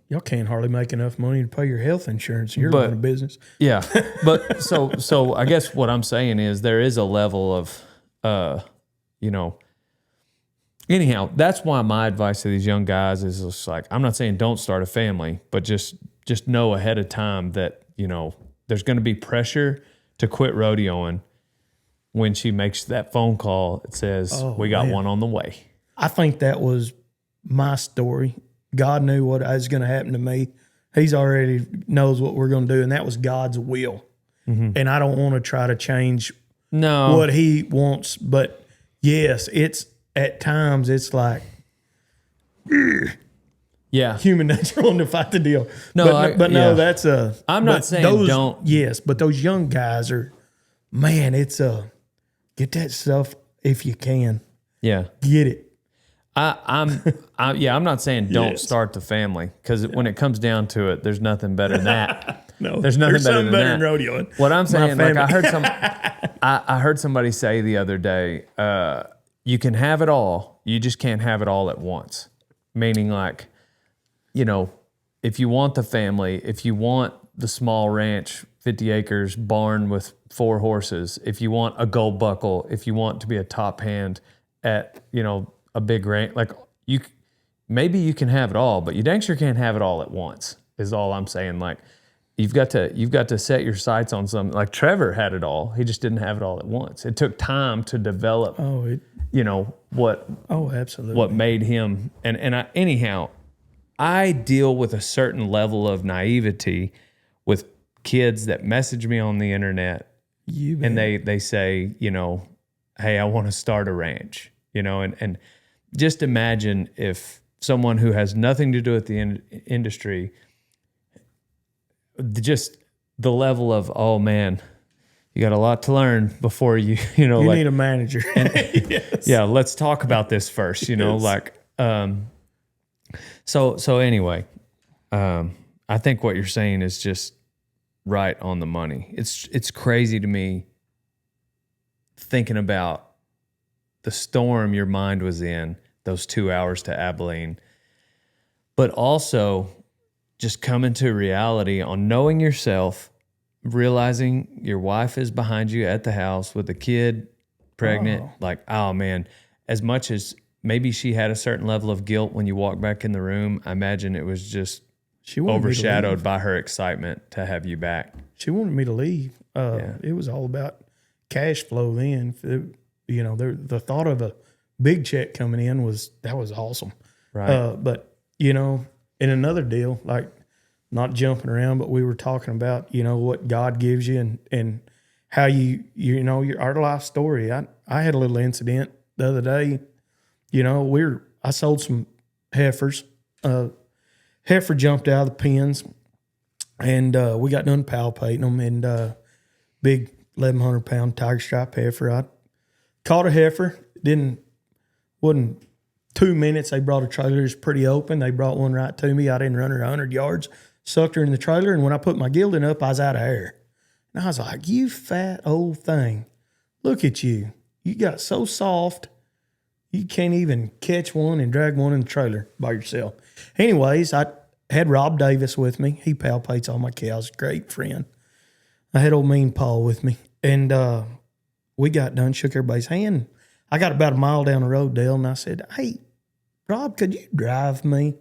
y'all can't hardly make enough money to pay your health insurance. You're But- running a business. yeah. But so I guess what I'm saying is there is a level of, you know, anyhow, that's why my advice to these young guys is just like, I'm not saying don't start a family, but just know ahead of time that, you know, there's going to be pressure to quit rodeoing when she makes that phone call. It says, we got one on the way. I think that was my story. God knew what was going to happen to me. He's already knows what we're going to do, and that was God's will. And I don't want to try to change what he wants. But yes, it's at times it's like Yeah. human nature wanting to fight the deal. No, but yeah. that's I'm not saying don't. Yes, but those young guys are, man, it's get that stuff if you can. Yeah. Get it. I'm not saying don't Yes. start the family, because when it comes down to it, there's nothing better than that. No, There's nothing better something than better that. than rodeoing. What I'm saying, like I family. I heard somebody say the other day, you can have it all, you just can't have it all at once. Meaning, like, you know, if you want the family, if you want the small ranch, 50 acres, barn with 4 horses, if you want a gold buckle, if you want to be a top hand at, you know, a big ranch, like maybe you can have it all, but you dang sure can't have it all at once, is all I'm saying. Like, you've got to set your sights on something. Like Trevor had it all. He just didn't have it all at once. It took time to develop, you know, Absolutely. what made him. Anyhow, I deal with a certain level of naivety with kids that message me on the internet and they say, you know, hey, I want to start a ranch, you know, and just imagine if someone who has nothing to do with the industry, just the level of, oh man, you got a lot to learn before you know, You like, need a manager. Yes. yeah, let's talk about this first, you know, Yes. like, so anyway, I think what you're saying is just right on the money. It's crazy to me thinking about the storm your mind was in those 2 hours to Abilene, but also just coming to reality on knowing yourself, realizing your wife is behind you at the house with a kid, pregnant. Like, oh man, as much as maybe she had a certain level of guilt when you walked back in the room, I imagine it was just She wanted me to overshadowed leave. by her excitement to have you back. She wanted me to leave. It was all about cash flow then. You know, the thought of a big check coming in was awesome. Right. But, you know, in another deal, like, not jumping around, but we were talking about, you know, what God gives you and how you know, our life story. I had a little incident the other day. You know, I sold some heifers. Heifer jumped out of the pens, and we got done palpating them, and big 1,100-pound tiger stripe heifer. I caught a heifer. Wasn't 2 minutes. They brought a trailer. It was pretty open. They brought one right to me. I didn't run her 100 yards. Sucked her in the trailer. And when I put my gilding up, I was out of air. And I was like, you fat old thing. Look at you. You got so soft. You can't even catch one and drag one in the trailer by yourself. Anyways, I had Rob Davis with me. He palpates all my cows. Great friend. I had old Mean Paul with me. And we got done, shook everybody's hand. I got about a mile down the road, Dale, and I said, hey, Rob, could you drive me?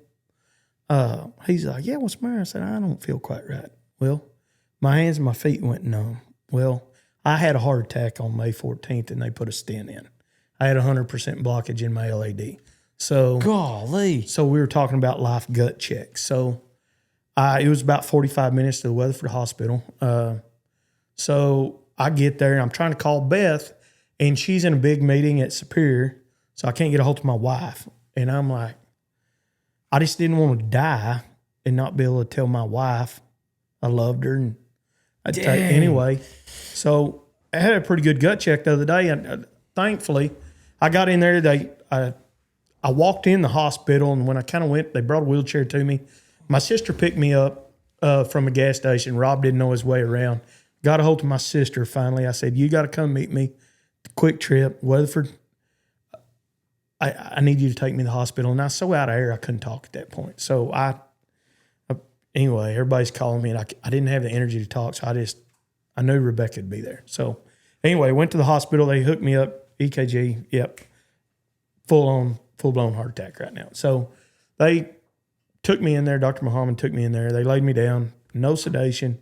He's like, yeah, what's the matter? I said, I don't feel quite right. Well, my hands and my feet went numb. Well, I had a heart attack on May 14th, and they put a stent in. I had 100% blockage in my LAD. So, Golly. so we were talking about life gut checks. So it was about 45 minutes to the Weatherford Hospital. So I get there, and I'm trying to call Beth, and she's in a big meeting at Superior, so I can't get a hold of my wife. And I'm like, I just didn't want to die and not be able to tell my wife I loved her. And anyway, so I had a pretty good gut check the other day, and thankfully, I got in there. I walked in the hospital, and when I kind of went, they brought a wheelchair to me. My sister picked me up from a gas station. Rob didn't know his way around. Got a hold of my sister finally. I said, you got to come meet me. Quick trip, Weatherford. I need you to take me to the hospital. And I was so out of air, I couldn't talk at that point. So anyway, everybody's calling me, and I didn't have the energy to talk. So I knew Rebecca would be there. So anyway, went to the hospital. They hooked me up, EKG. Yep. Full-blown heart attack right now. So they took me in there. Dr. Muhammad took me in there. They laid me down, no sedation.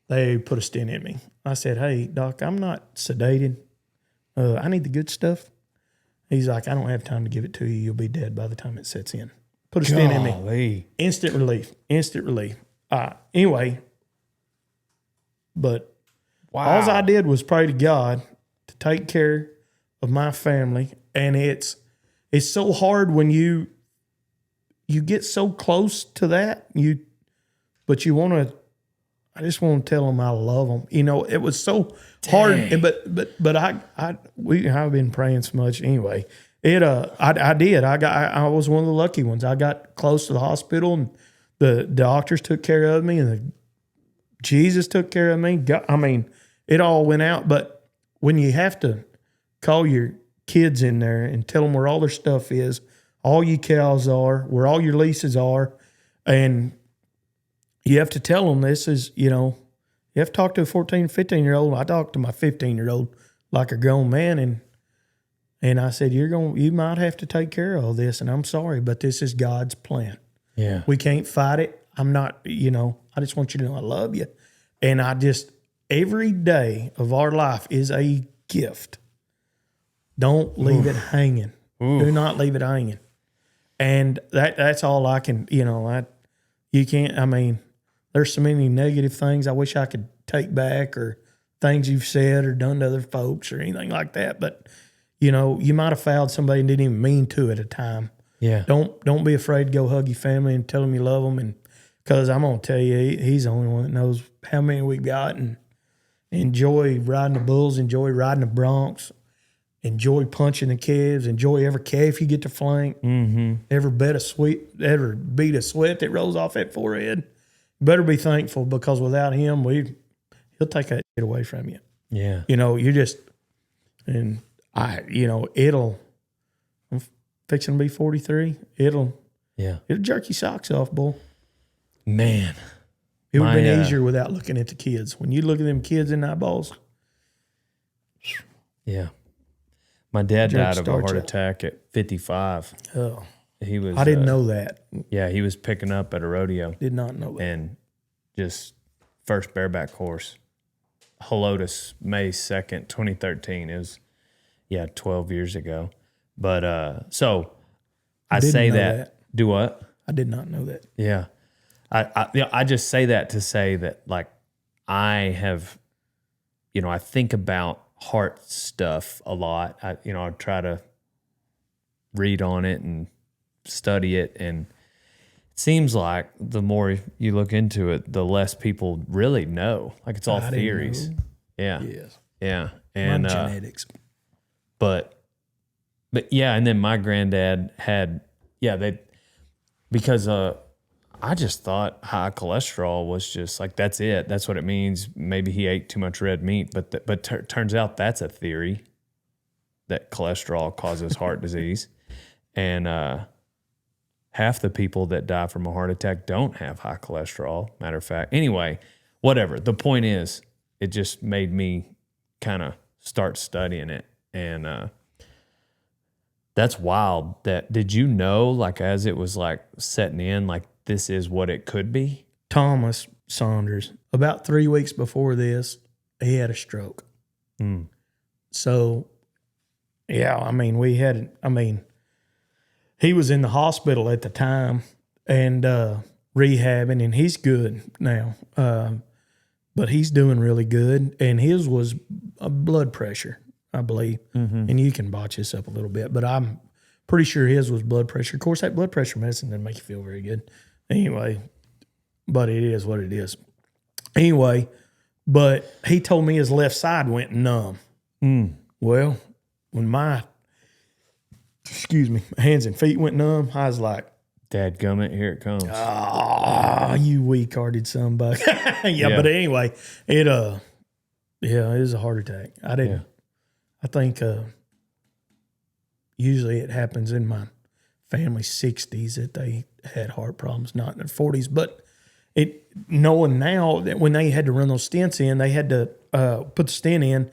They put a stent in me. I said, hey, doc, I'm not sedated. I need the good stuff. He's like, I don't have time to give it to you. You'll be dead by the time it sets in. Put a stent in me. Instant relief. Anyway, but all I did was pray to God to take care of my family. And it's so hard when you get so close to that, but you want to, I just want to tell them I love them. You know, it was so hard, but I've been praying so much anyway. I did. I was one of the lucky ones. I got close to the hospital, and the doctors took care of me, and Jesus took care of me. God, I mean, it all went out. But when you have to call your kids in there and tell them where all their stuff is, all your cows are, where all your leases are, and you have to tell them this is, you have to talk to a 14, 15-year-old. I talked to my 15-year-old like a grown man, and I said, you might have to take care of all this, and I'm sorry, but this is God's plan. Yeah. We can't fight it. I'm not, I just want you to know I love you. And every day of our life is a gift. Don't leave it hanging. Do not leave it hanging. And that's all I can, you can't, there's so many negative things I wish I could take back, or things you've said or done to other folks or anything like that. But, you might have fouled somebody and didn't even mean to at a time. Yeah. Don't be afraid to go hug your family and tell them you love them. And because I'm going to tell you, he's the only one that knows how many we got, and enjoy riding the bulls, enjoy riding the broncs, enjoy punching the calves, enjoy every calf you get to flank, every beat of sweat that rolls off that forehead. Better be thankful, because without him, he'll take that shit away from you. Yeah. I'm fixing to be 43. It'll jerk your socks off, boy. Man. It would have been easier without looking at the kids. When you look at them kids in the eyeballs. Yeah. My dad died of a heart attack at 55. Oh. He was. I didn't know that. Yeah, he was picking up at a rodeo. Did not know that. And just first bareback horse. Helotus, May 2nd, 2013. It was, 12 years ago. But so I say that. Do what? I did not know that. Yeah. I just say that to say that, like, I have, I think about heart stuff a lot. I try to read on it and study it, and it seems like the more you look into it, the less people really know. Like, it's all theories. Yeah. Yes. Yeah. And genetics. But yeah, and then my granddad had, because I just thought high cholesterol was just like, that's it. That's what it means. Maybe he ate too much red meat, but turns out that's a theory that cholesterol causes heart disease. And half the people that die from a heart attack don't have high cholesterol. Matter of fact, anyway, whatever. The point is, it just made me kind of start studying it. And that's wild. Did you know, like, as it was like setting in, like, this is what it could be? Thomas Saunders, about 3 weeks before this, he had a stroke. So, yeah, I mean, he was in the hospital at the time and rehabbing, and he's good now. But he's doing really good. And his was a blood pressure, I believe. And you can botch this up a little bit, but I'm pretty sure his was blood pressure. Of course, that blood pressure medicine doesn't make you feel very good. Anyway, but it is what it is. Anyway, but he told me his left side went numb. Well, when my hands and feet went numb, I was like, Dadgummit, here it comes. You weak-hearted somebody. Yeah, but anyway, it was a heart attack. I think usually it happens in my family's 60s that they had heart problems, not in their 40s. But knowing now that when they had to run those stents in, they had to put the stent in.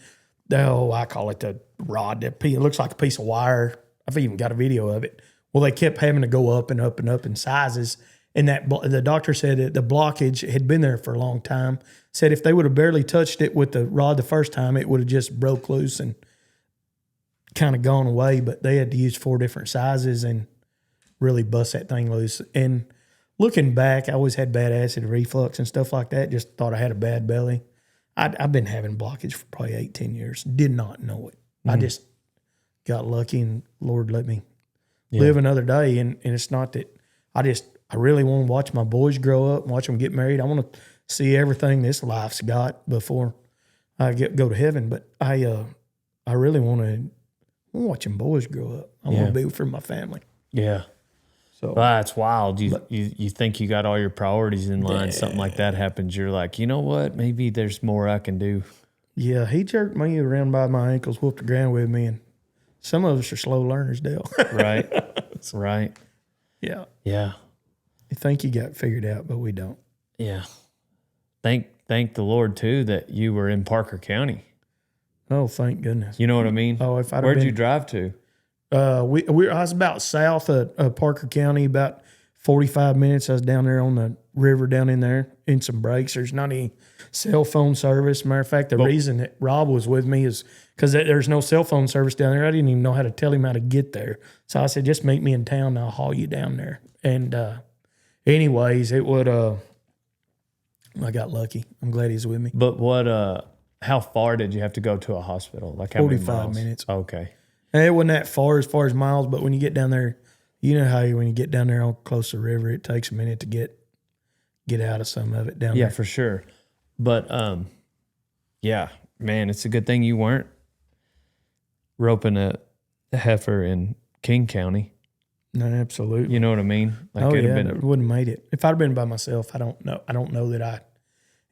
I call it the rod. It looks like a piece of wire. I've even got a video of it. Well, they kept having to go up and up and up in sizes. And the doctor said that the blockage had been there for a long time. Said if they would have barely touched it with the rod the first time, it would have just broke loose and kind of gone away. But they had to use 4 different sizes and really bust that thing loose. And looking back, I always had bad acid reflux and stuff like that. Just thought I had a bad belly. I've been having blockage for probably 8-10 years. Did not know it. I just got lucky, and Lord let me live another day. And it's not that I really want to watch my boys grow up and watch them get married. I want to see everything this life's got before I go to heaven. But I really want to watch them boys grow up. I want to be for my family. Yeah. So that's wild. You think you got all your priorities in line. Something like that happens. You're like, you know what? Maybe there's more I can do. Yeah, he jerked me around by my ankles, whooped the ground with me, and some of us are slow learners, Dale. Right. Right. Yeah. Yeah. You think you got it figured out, but we don't. Yeah. Thank the Lord too that you were in Parker County. Oh, thank goodness. You know what I mean? Oh, if I'd Where'd you drive to? I was about south of Parker County, about 45 minutes. I was down there on the river down in there in some breaks. There's not any cell phone service. Matter of fact, the reason that Rob was with me is because there's no cell phone service down there. I didn't even know how to tell him how to get there. So I said, just meet me in town and I'll haul you down there. And anyways, it would I got lucky. I'm glad he's with me. But how far did you have to go to a hospital? Like how 45 many miles? minutes. Okay. And it wasn't that far as miles, but when you get down there, you know how when you get down there on close to the river, it takes a minute to get out of some of it down there. Yeah, for sure. But yeah, man, it's a good thing you weren't roping a heifer in King County. No, absolutely. You know what I mean? Like oh, it'd yeah, have it wouldn't have made it. If I'd have been by myself, I don't know that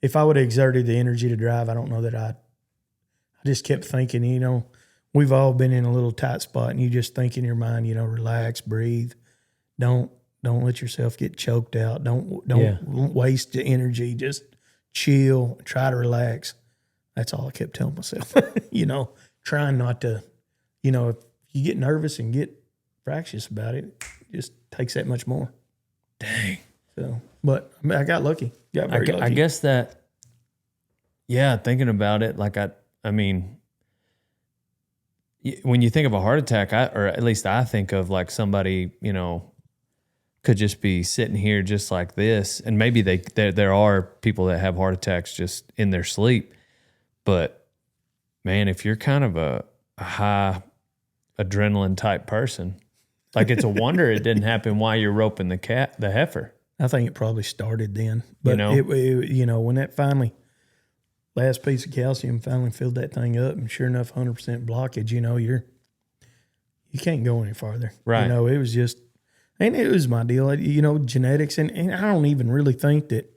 if I would have exerted the energy to drive, I don't know that I just kept thinking, we've all been in a little tight spot, and you just think in your mind, relax, breathe. Don't let yourself get choked out. Don't waste the energy. Just chill, try to relax. That's all I kept telling myself. Trying not to, if you get nervous and get fractious about it, it just takes that much more. Dang. So, but I got lucky. Got very lucky. I guess that, thinking about it, like I mean, when you think of a heart attack, or at least I think of like somebody, could just be sitting here just like this. And maybe there are people that have heart attacks just in their sleep. But man, if you're kind of a high adrenaline type person, like it's a wonder it didn't happen while you're roping the heifer. I think it probably started then. But it, when that last piece of calcium finally filled that thing up, and sure enough, 100% blockage, you can't go any farther. Right. You know, it was just, and it was my deal. You know, genetics, and I don't even really think that,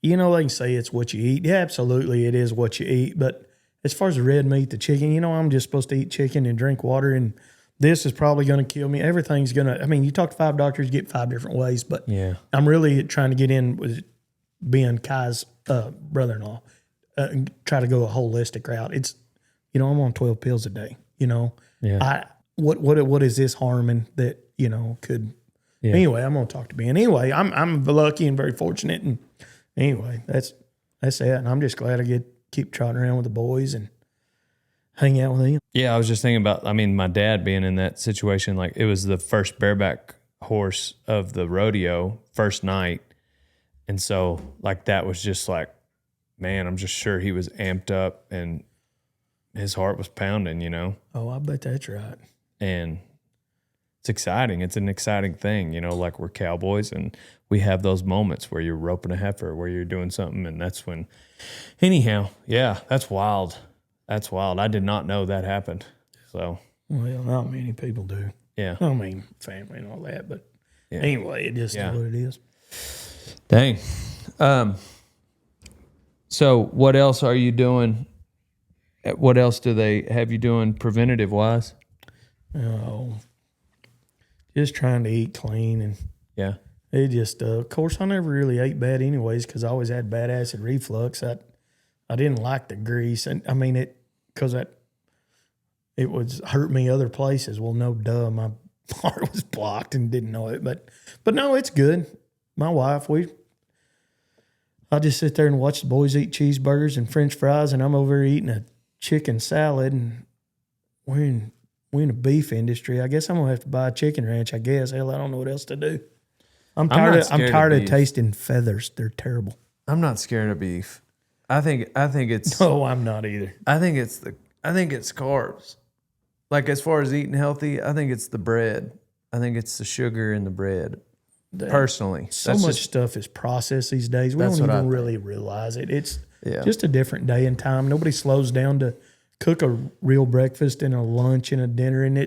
you know, they can say it's what you eat. Yeah, absolutely, it is what you eat. But as far as the red meat, the chicken, you know, I'm just supposed to eat chicken and drink water, and this is probably going to kill me. Everything's going to, I mean, you talk to 5 doctors, you get 5 different ways, but Yeah. I'm really trying to get in with being Kai's brother-in-law, and try to go a holistic route. It's, you know, I'm on 12 pills a day, you know. Yeah. What is this harming that, you know, could, anyway, I'm going to talk to Ben. Anyway, I'm lucky and very fortunate, and anyway, that's it. And I'm just glad I keep trotting around with the boys and hang out with them. Yeah, I was just thinking about, I mean, my dad being in that situation, like it was the first bareback horse of the rodeo, first night. And so like that was just like, man, I'm just sure he was amped up and his heart was pounding, you know? Oh, I bet that's right. And it's exciting. It's an exciting thing, you know, like we're cowboys and we have those moments where you're roping a heifer, where you're doing something. And that's when, anyhow, yeah, that's wild. That's wild. I did not know that happened. So, Well, not many people do. yeah. I mean, family and all that, but anyway, it just is what it is. Dang. So what else are you doing? What else do they have you doing preventative wise? Oh, just trying to eat clean, and Yeah. it just, of course, I never really ate bad anyways because I always had bad acid reflux. I didn't like the grease, and I mean it because it was hurt me other places. Well, no, duh, my heart was blocked and didn't know it, but no, it's good. My wife, I just sit there and watch the boys eat cheeseburgers and French fries, and I'm over here eating a chicken salad, and we're in the beef industry. I guess I'm gonna have to buy a chicken ranch. I guess. Hell, I don't know what else to do. I'm tired of tasting feathers. They're terrible. I'm not scared of beef. I think it's No, I'm not either. I think it's carbs. Like as far as eating healthy, I think it's the bread. I think it's the sugar in the bread. Personally, So much stuff is processed these days. We That's don't what I even think. really realize it. It's Yeah. just a different day and time. Nobody slows down to cook a real breakfast and a lunch and a dinner. And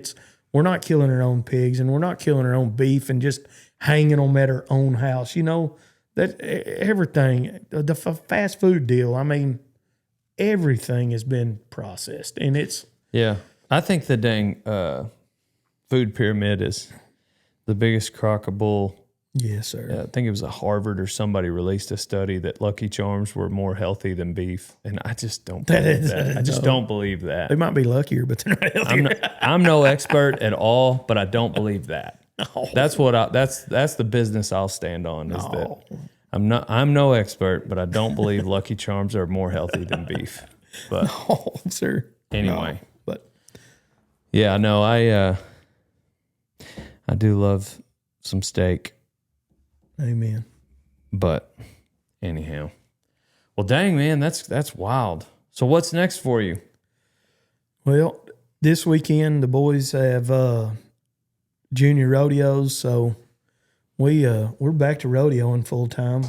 we're not killing our own pigs, and we're not killing our own beef and just hanging them at our own house. You know, that everything, the fast food deal, I mean, everything has been processed, and it's, Yeah. I think the dang food pyramid is the biggest crock of bull. yes, sir. I think it was a Harvard or somebody released a study that Lucky Charms were more healthy than beef, and I just don't believe that. I just don't believe that. They might be luckier, but they're not healthier. I'm no expert at all, but I don't believe that. No. That's what that's the business I'll stand on. Is that I'm no expert, but I don't believe Lucky Charms are more healthy than beef. But Oh, sir. anyway, No, but yeah, no, I do love some steak. amen. But anyhow, well, dang man, that's wild. So what's next for you? Well, this weekend the boys have junior rodeos, so we're back to rodeoing full time.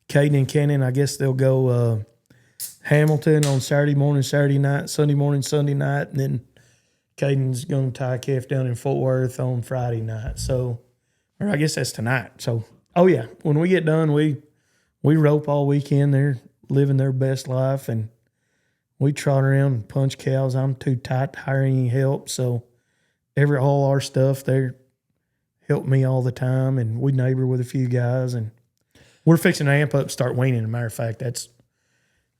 Caden and Kennan, I guess they'll go Hamilton on Saturday morning, Saturday night, Sunday morning, Sunday night, and then Caden's going to tie a calf down in Fort Worth on Friday night. So, or I guess that's tonight. So, oh yeah, when we get done, we rope all weekend. They're living their best life, and we trot around and punch cows. I'm too tight to hire any help, so all our stuff, they help me all the time, and we neighbor with a few guys, and we're fixing to amp up, start weaning. As a matter of fact,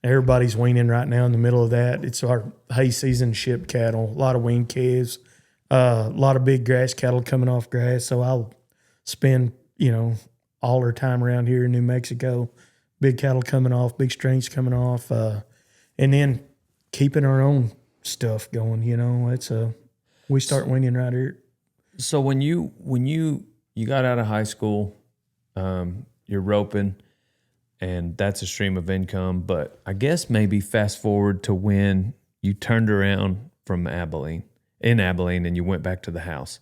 everybody's weaning right now in the middle of that. It's our hay season, ship cattle, a lot of weaned calves, a lot of big grass cattle coming off grass. So I'll spend, all our time around here in New Mexico, big cattle coming off, big strains coming off, and then keeping our own stuff going. It's we start weaning right here. So when you got out of high school, you're roping, and that's a stream of income. But I guess maybe fast forward to when you turned around from Abilene, and you went back to the house.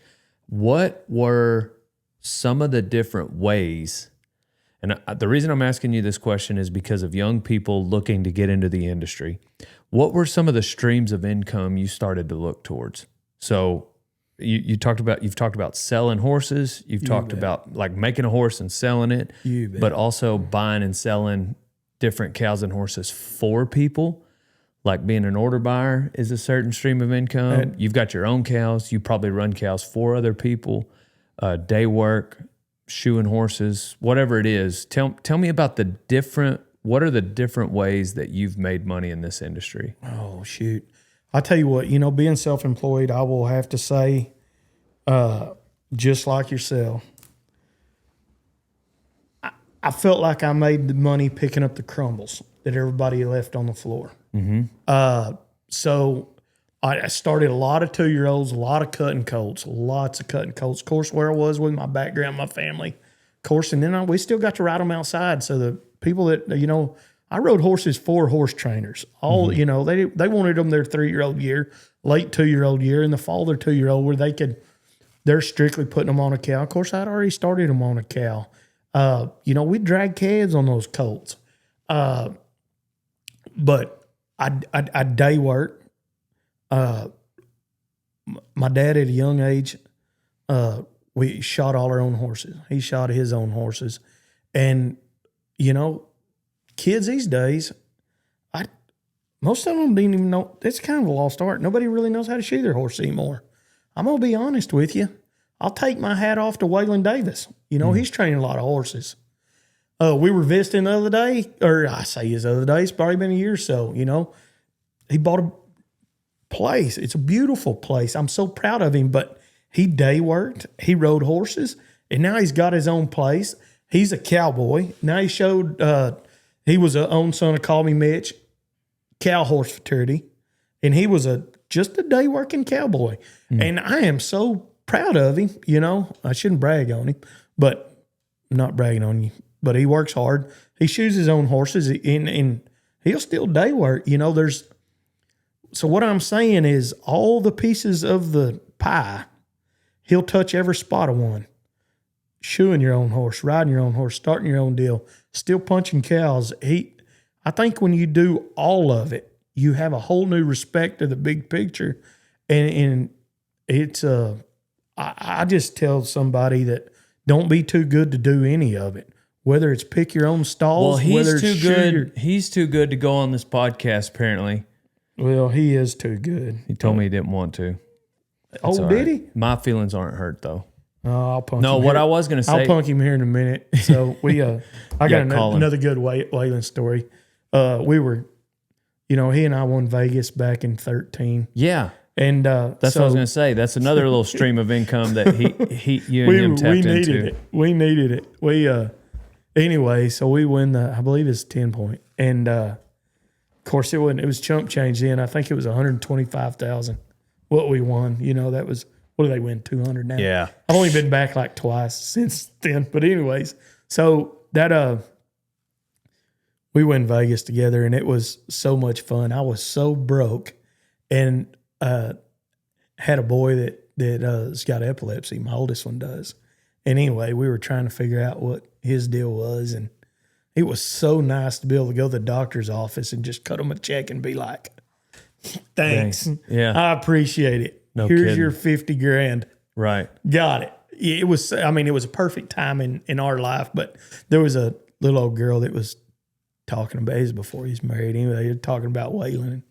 What were some of the different ways? And the reason I'm asking you this question is because of young people looking to get into the industry. What were some of the streams of income you started to look towards? So you've talked about selling horses. You've talked about like making a horse and selling it, but also buying and selling different cows and horses for people. Like being an order buyer is a certain stream of income. You've got your own cows. You probably run cows for other people. Day work, shoeing horses, whatever it is. Tell me about what are the different ways that you've made money in this industry? Oh, shoot. I tell you what, being self-employed, I will have to say, just like yourself, I felt like I made the money picking up the crumbles that everybody left on the floor. Mm-hmm. So I started a lot of 2-year-olds, a lot of cutting colts, lots of cutting colts. Of course, where I was with my background, my family, of course, and then we still got to ride them outside. So the people that, I rode horses for horse trainers. All, they wanted them their 3-year-old year, late 2-year-old year, in the fall their 2-year-old where they're strictly putting them on a cow. Of course, I'd already started them on a cow. We drag calves on those colts. But I day work. My dad at a young age, we shot all our own horses. He shot his own horses. And, kids these days, most of them didn't even know. It's kind of a lost art. Nobody really knows how to shoe their horse anymore. I'm going to be honest with you. I'll take my hat off to Waylon Davis. He's training a lot of horses. We were visiting the other day, or I say his other day, it's probably been a year or so, He bought a place. It's a beautiful place. I'm so proud of him, but he day worked. He rode horses, and now he's got his own place. He's a cowboy. Now he showed, he was an own son of Call Me Mitch, cow horse fraternity, and he was just a day working cowboy. And I am so proud of him. I shouldn't brag on him, but I'm not bragging on you. But he works hard. He shoes his own horses, and he'll still day work. So what I'm saying is all the pieces of the pie, he'll touch every spot of one. Shoeing your own horse, riding your own horse, starting your own deal, still punching cows. I think when you do all of it, you have a whole new respect of the big picture. And it's I just tell somebody that don't be too good to do any of it. Whether it's pick your own stalls, he's too good. He's too good to go on this podcast, apparently. Well, he is too good. He told me he didn't want to. That's did he? My feelings aren't hurt, though. I'll punk him. No, what I was going to say. I'll punk him here in a minute. So I got another good Waylon story. We were, he and I won Vegas back in 2013. Yeah. And that's what I was going to say. That's another little stream of income that you and him tapped into. We needed it. Anyway, so we win I believe it's 10 point. And of course it was chump change then. I think it was $125,000 what we won. That was, what do they win, 200 now? Yeah. I've only been back like twice since then. But anyways, so that we went Vegas together and it was so much fun. I was so broke and had a boy that's got epilepsy. My oldest one does. And anyway, we were trying to figure out what his deal was, and it was so nice to be able to go to the doctor's office and just cut him a check and be like, thanks. Yeah. I appreciate it. No Here's kidding. your $50,000. Right. Got it. It was a perfect time in our life, but there was a little old girl that was talking about, this before he's married anyway, they were talking about Waylon.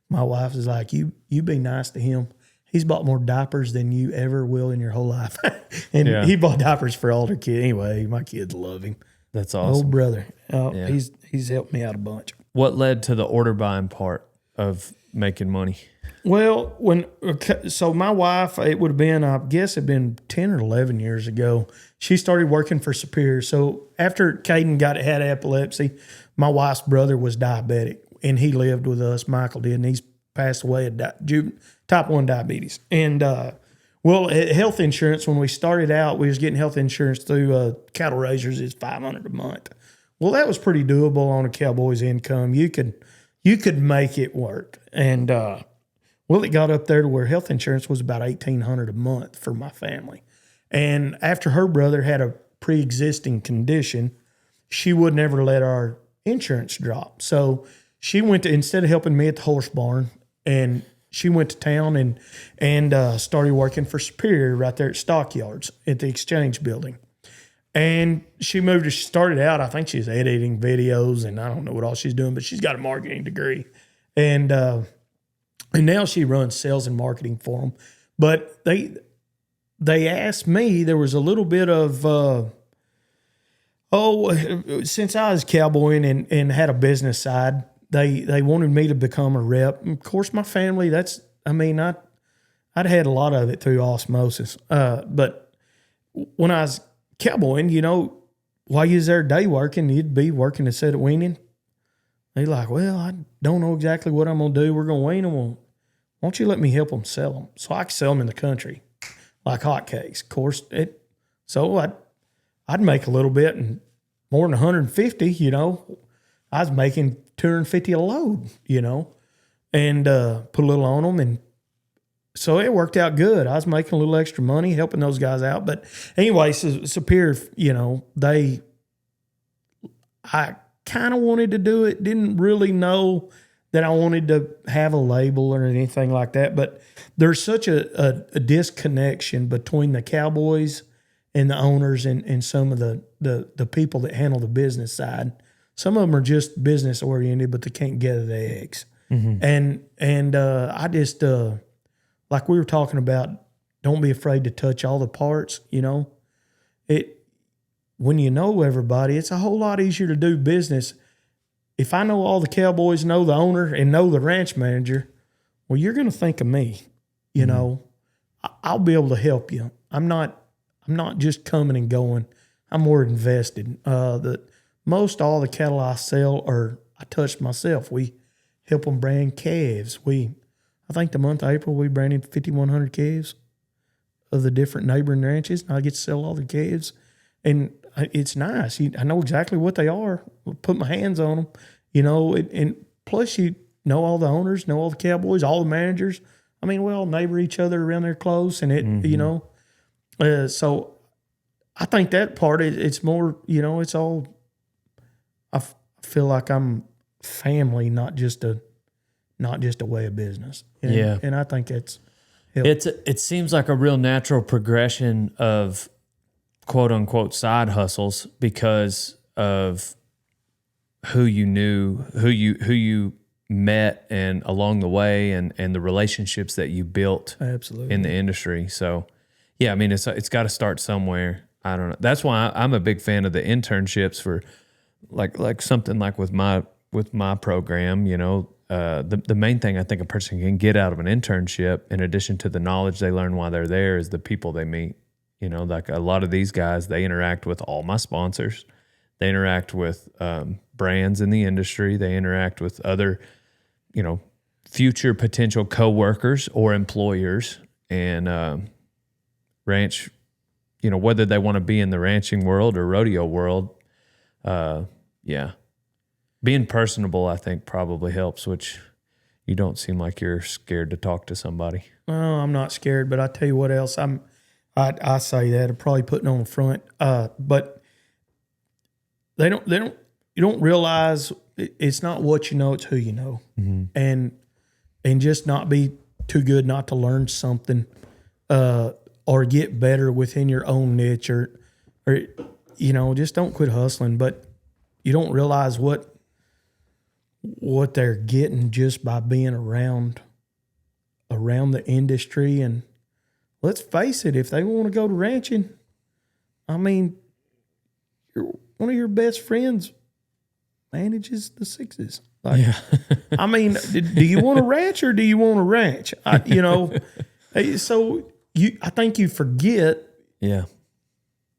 My wife was like, you be nice to him. He's bought more diapers than you ever will in your whole life. And he bought diapers for all their kids. Anyway, my kids love him. That's awesome. Old brother. He's helped me out a bunch. What led to the order buying part of making money? Well, so my wife, it would have been, I guess it'd been 10 or 11 years ago. She started working for Superior. So after Caden had epilepsy, my wife's brother was diabetic, and he lived with us. Michael did, and he's passed away of type 1 diabetes. And health insurance, when we started out, we was getting health insurance through cattle raisers. It's $500 a month. Well, that was pretty doable on a cowboy's income. You could make it work. And it got up there to where health insurance was about $1,800 a month for my family. And after her brother had a pre-existing condition, she would never let our insurance drop. So she went to, instead of helping me at the horse barn and she went to town and started working for Superior right there at Stockyards at the Exchange Building. And she started out, I think she's editing videos and I don't know what all she's doing, but she's got a marketing degree. And now she runs sales and marketing for them. But they asked me, there was a little bit of, since I was cowboying and had a business side, they wanted me to become a rep. And of course, my family, I'd had a lot of it through osmosis. But when I was cowboying, while you was there day working, you'd be working a set of weaning. They like, well, I don't know exactly what I'm going to do. We're going to wean them. Well, why don't you let me help them sell them? So I could sell them in the country like hotcakes. Of course, I'd make a little bit and more than 150, I was making 250 a load, and put a little on them. And so it worked out good. I was making a little extra money helping those guys out. But anyway, so Superior, I kind of wanted to do it. Didn't really know that I wanted to have a label or anything like that. But there's such a disconnection between the Cowboys and the owners and some of the people that handle the business side. Some of them are just business oriented, but they can't gather the eggs. Mm-hmm. And I just like we were talking about, don't be afraid to touch all the parts. When you know everybody, it's a whole lot easier to do business. If I know all the Cowboys, know the owner, and know the ranch manager, well, you're going to think of me. I'll be able to help you. I'm not just coming and going. I'm more invested. Most all the cattle I sell I touch myself. We help them brand calves. I think the month of April we branded 5,100 calves of the different neighboring ranches, and I get to sell all the calves, and it's nice. I know exactly what they are. Put my hands on them, and plus you know all the owners, know all the Cowboys, all the managers. I mean, we all neighbor each other around there close, and it, so I think that part, it's more, it's all, I feel like I'm family, not just a way of business. And I think it's helped. It seems like a real natural progression of quote unquote side hustles because of who you knew, who you met and along the way and the relationships that you built Absolutely in the industry. So yeah, I mean, it's got to start somewhere. I don't know. That's why I'm a big fan of the internships for like something like with my program, the main thing I think a person can get out of an internship, in addition to the knowledge they learn while they're there, is the people they meet. Like a lot of these guys, they interact with all my sponsors. They interact with brands in the industry. They interact with other, future potential coworkers or employers, and ranch, whether they want to be in the ranching world or rodeo world. Being personable, I think, probably helps, which you don't seem like you're scared to talk to somebody. Well, I'm not scared, but I tell you what else, I say that I'm probably putting on the front, but you don't realize it's not what you know, it's who you know. Mm-hmm. And just not be too good not to learn something, or get better within your own niche, or just don't quit hustling. But you don't realize what they're getting just by being around the industry. And let's face it, if they want to go to ranching, I mean, one of your best friends manages the sixes. I mean, do you want a ranch or do you want a ranch? So I think you forget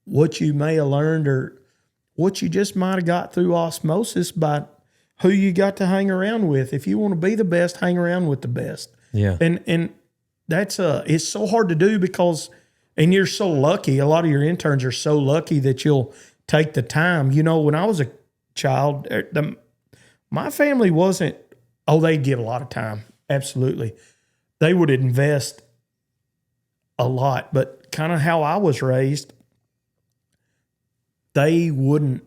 what you may have learned or what you just might have got through osmosis by who you got to hang around with. If you want to be the best, hang around with the best. Yeah. And that's it's so hard to do because, and you're so lucky. A lot of your interns are so lucky that you'll take the time. When I was a child, my family wasn't, they'd give a lot of time. Absolutely. They would invest a lot, but kind of how I was raised, they wouldn't.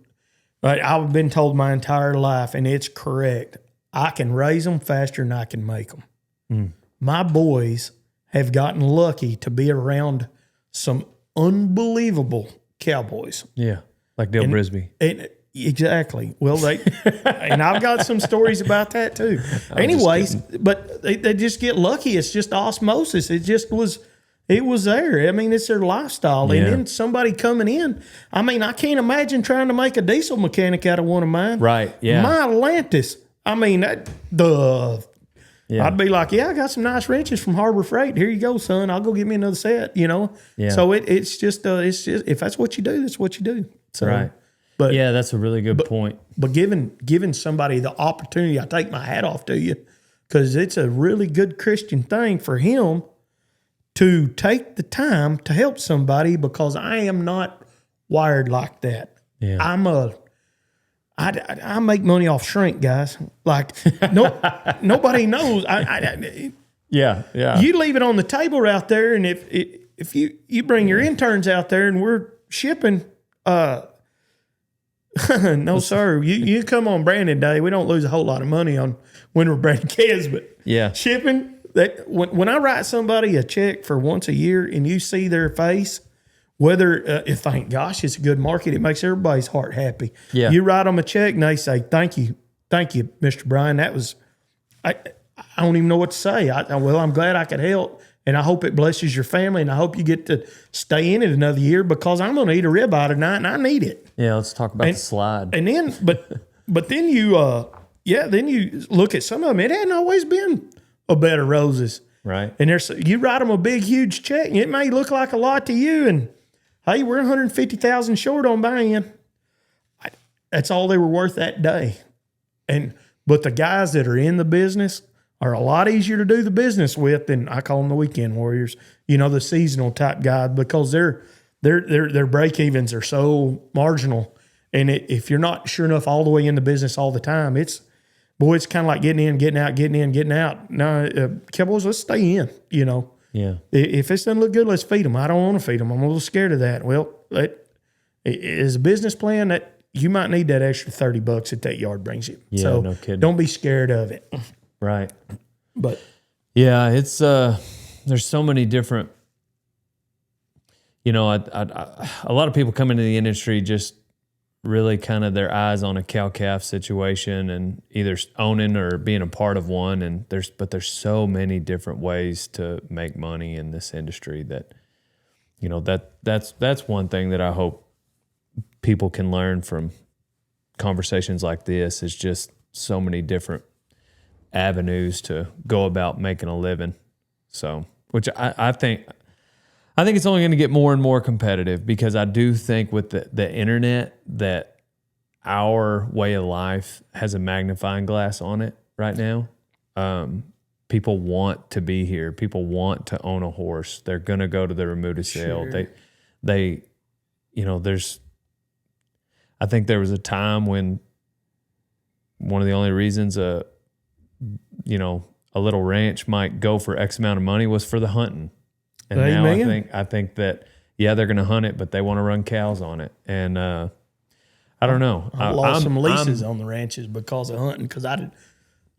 Right? I've been told my entire life, and it's correct, I can raise them faster than I can make them. my boys have gotten lucky to be around some unbelievable cowboys. Yeah. Like Dale Brisby. And exactly. Well, and I've got some stories about that too. Anyways, but they just get lucky. It's just osmosis. It was there. I mean, it's their lifestyle. Yeah. And then somebody coming in. I mean, I can't imagine trying to make a diesel mechanic out of one of mine. Right. Yeah. My Atlantis. I mean, I'd be like, yeah, I got some nice wrenches from Harbor Freight. Here you go, son. I'll go get me another set, Yeah. So it's just if that's what you do, that's what you do. So, Right. But Yeah, that's a really good point. But giving somebody the opportunity, I take my hat off to you, because it's a really good Christian thing for him to take the time to help somebody, because I am not wired like that. Yeah. I make money off shrink, guys. Like nobody knows. Yeah. Yeah. You leave it on the table out there, and if you bring your interns out there and we're shipping, no sir, you come on Brandon Day, we don't lose a whole lot of money on when we're branding kids, but Yeah. shipping. That when I write somebody a check for once a year and you see their face, whether if thank gosh it's a good market, it makes everybody's heart happy. Yeah. You write them a check and they say thank you, Mr. Brian. That was I don't even know what to say. I'm glad I could help, and I hope it blesses your family, and I hope you get to stay in it another year, because I'm going to eat a ribeye tonight and I need it. Yeah. Let's talk about the slide. And then, but then you then you look at some of them. It hadn't always been a bed of roses. Right. And you write them a big, huge check, and it may look like a lot to you. And hey, we're 150,000 short on buying. That's all they were worth that day. But the guys that are in the business are a lot easier to do the business with than I call them the weekend warriors. The seasonal type guys, because their break evens are so marginal. And if you're not sure enough all the way in the business all the time, it's kind of like getting in, getting out, getting in, getting out. No, Cowboys, let's stay in, Yeah. If this doesn't look good, let's feed them. I don't want to feed them. I'm a little scared of that. Well, as a business plan, that you might need that extra $30 that yard brings you. Yeah, so no kidding. don't be scared of it. Right. But Yeah, it's there's so many different. A lot of people come into the industry just really kind of their eyes on a cow-calf situation and either owning or being a part of one. And there's so many different ways to make money in this industry that, that's one thing that I hope people can learn from conversations like this, is just so many different avenues to go about making a living. So, which I think it's only going to get more and more competitive, because I do think with the internet that our way of life has a magnifying glass on it right now. People want to be here. People want to own a horse. They're going to go to the remuda sale. Sure. I think there was a time when one of the only reasons a little ranch might go for X amount of money was for the hunting. And now I think that, they're going to hunt it, but they want to run cows on it. And I don't know. I lost some leases on the ranches because of hunting, because I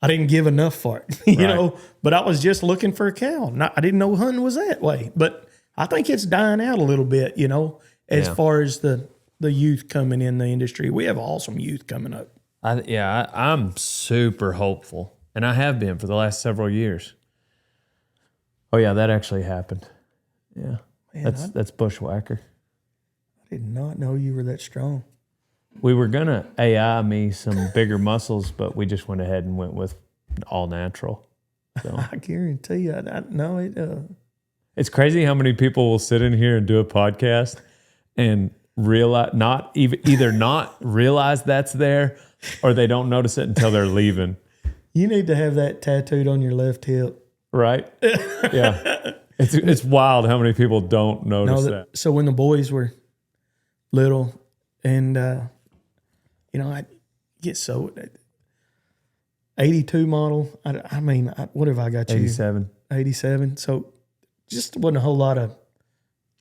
didn't give enough for it, Right. But I was just looking for a cow. I didn't know hunting was that way. But I think it's dying out a little bit, as far as the youth coming in the industry. We have awesome youth coming up. I'm super hopeful, and I have been for the last several years. Oh yeah, that actually happened. Yeah, Man, that's Bushwhacker. I did not know you were that strong. We were gonna AI me some bigger muscles, but we just went ahead and went with all natural. So I guarantee you, I know it. it's crazy how many people will sit in here and do a podcast and realize not realize that's there, or they don't notice it until they're leaving. You need to have that tattooed on your left hip. Right? Yeah. It's wild how many people don't notice that. So when the boys were little, and I get 82 model. What have I got you? 87. 87. So just wasn't a whole lot of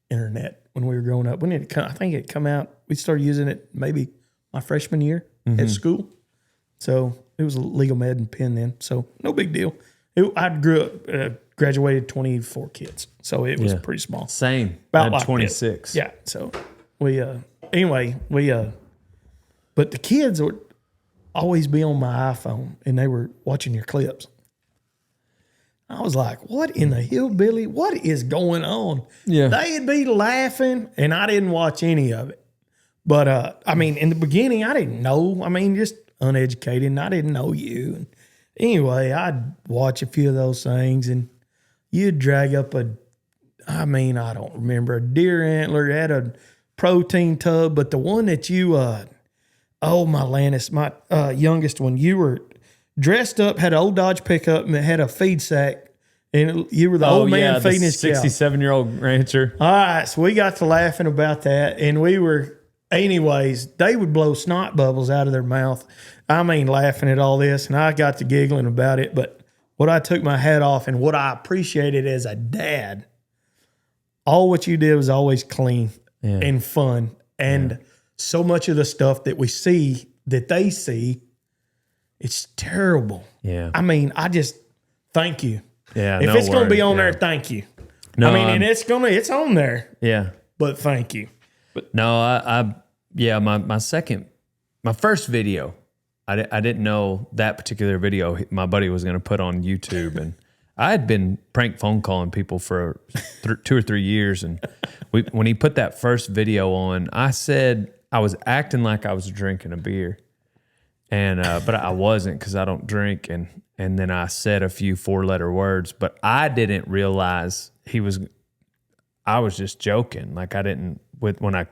internet when we were growing up. When I think it come out, we started using it maybe my freshman year at school. So it was a legal med and pen then. So no big deal. I grew graduated 24 kids. So it was pretty small. Same. About About like 26. Yeah. So we, anyway, but the kids would always be on my iPhone and they were watching your clips. I was like, what in the hillbilly? What is going on? Yeah. They'd be laughing and I didn't watch any of it. But, I mean, in the beginning, I didn't know. I mean, just uneducated and I didn't know you. And anyway, I'd watch a few of those things and you'd drag up I don't remember, a deer antler, it had a protein tub, but the one that you, oh my Lannis, my youngest one, you were dressed up, had an old Dodge pickup, and it had a feed sack, and you were the old man feeding his cow. 67-year-old rancher. All right, so we got to laughing about that, and we were, anyways, they would blow snot bubbles out of their mouth. I mean, laughing at all this, and I got to giggling about it, but what I took my hat off and what I appreciated as a dad, all what you did was always clean and fun, and so much of the stuff that we see, that they see, it's terrible. Yeah. I mean, I just thank you. Yeah. If it's going to be on there, thank you. No, I mean, and it's on there, Yeah. but thank you. No, my first video, I didn't know that particular video my buddy was going to put on YouTube. And I had been prank phone calling people for 2 or 3 years. And when he put that first video on, I said I was acting like I was drinking a beer. And but I wasn't, because I don't drink, and then I said a few 4-letter words, but I didn't realize I was just joking. Like when I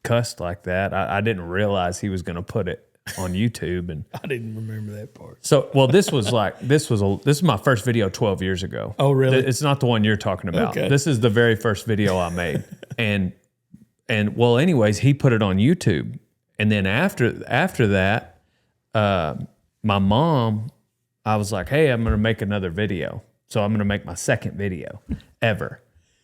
cussed like that, I didn't realize he was going to put it on YouTube. And I didn't remember that part. so, well, this is my first video 12 years ago. Oh, really? It's not the one you're talking about. Okay. This is the very first video I made. and well, anyways, he put it on YouTube. And then after that, my mom, I was like, hey, I'm going to make another video. So I'm going to make my second video ever.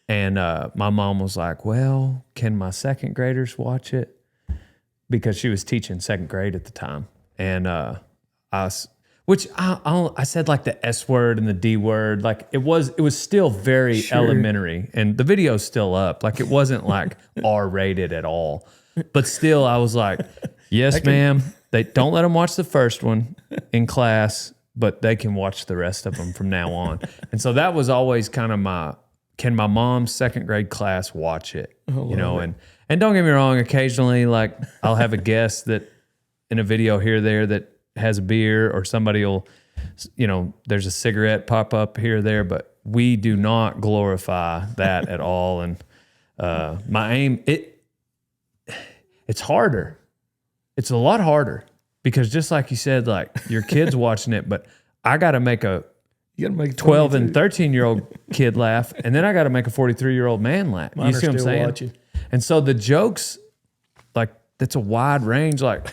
And my mom was like, well, can my second graders watch it? Because she was teaching second grade at the time. And I said like the S word and the D word. Like it was still very elementary. And the video's still up. Like it wasn't like R-rated at all. But still, I was like, yes, ma'am. They don't let them watch the first one in class, but they can watch the rest of them from now on. And so that was always kind of can my mom's second grade class watch it? And don't get me wrong, occasionally, like I'll have a guest that in a video here or there that has a beer, or somebody will, there's a cigarette pop up here or there, but we do not glorify that at all. And my aim, it's harder. It's a lot harder, because just like you said, like your kid's watching it, but I got to make a 12 and 13-year-old kid laugh, and then I got to make a 43-year-old man laugh. Mine You see are what I'm still saying? watching. And so the jokes, like that's a wide range. Like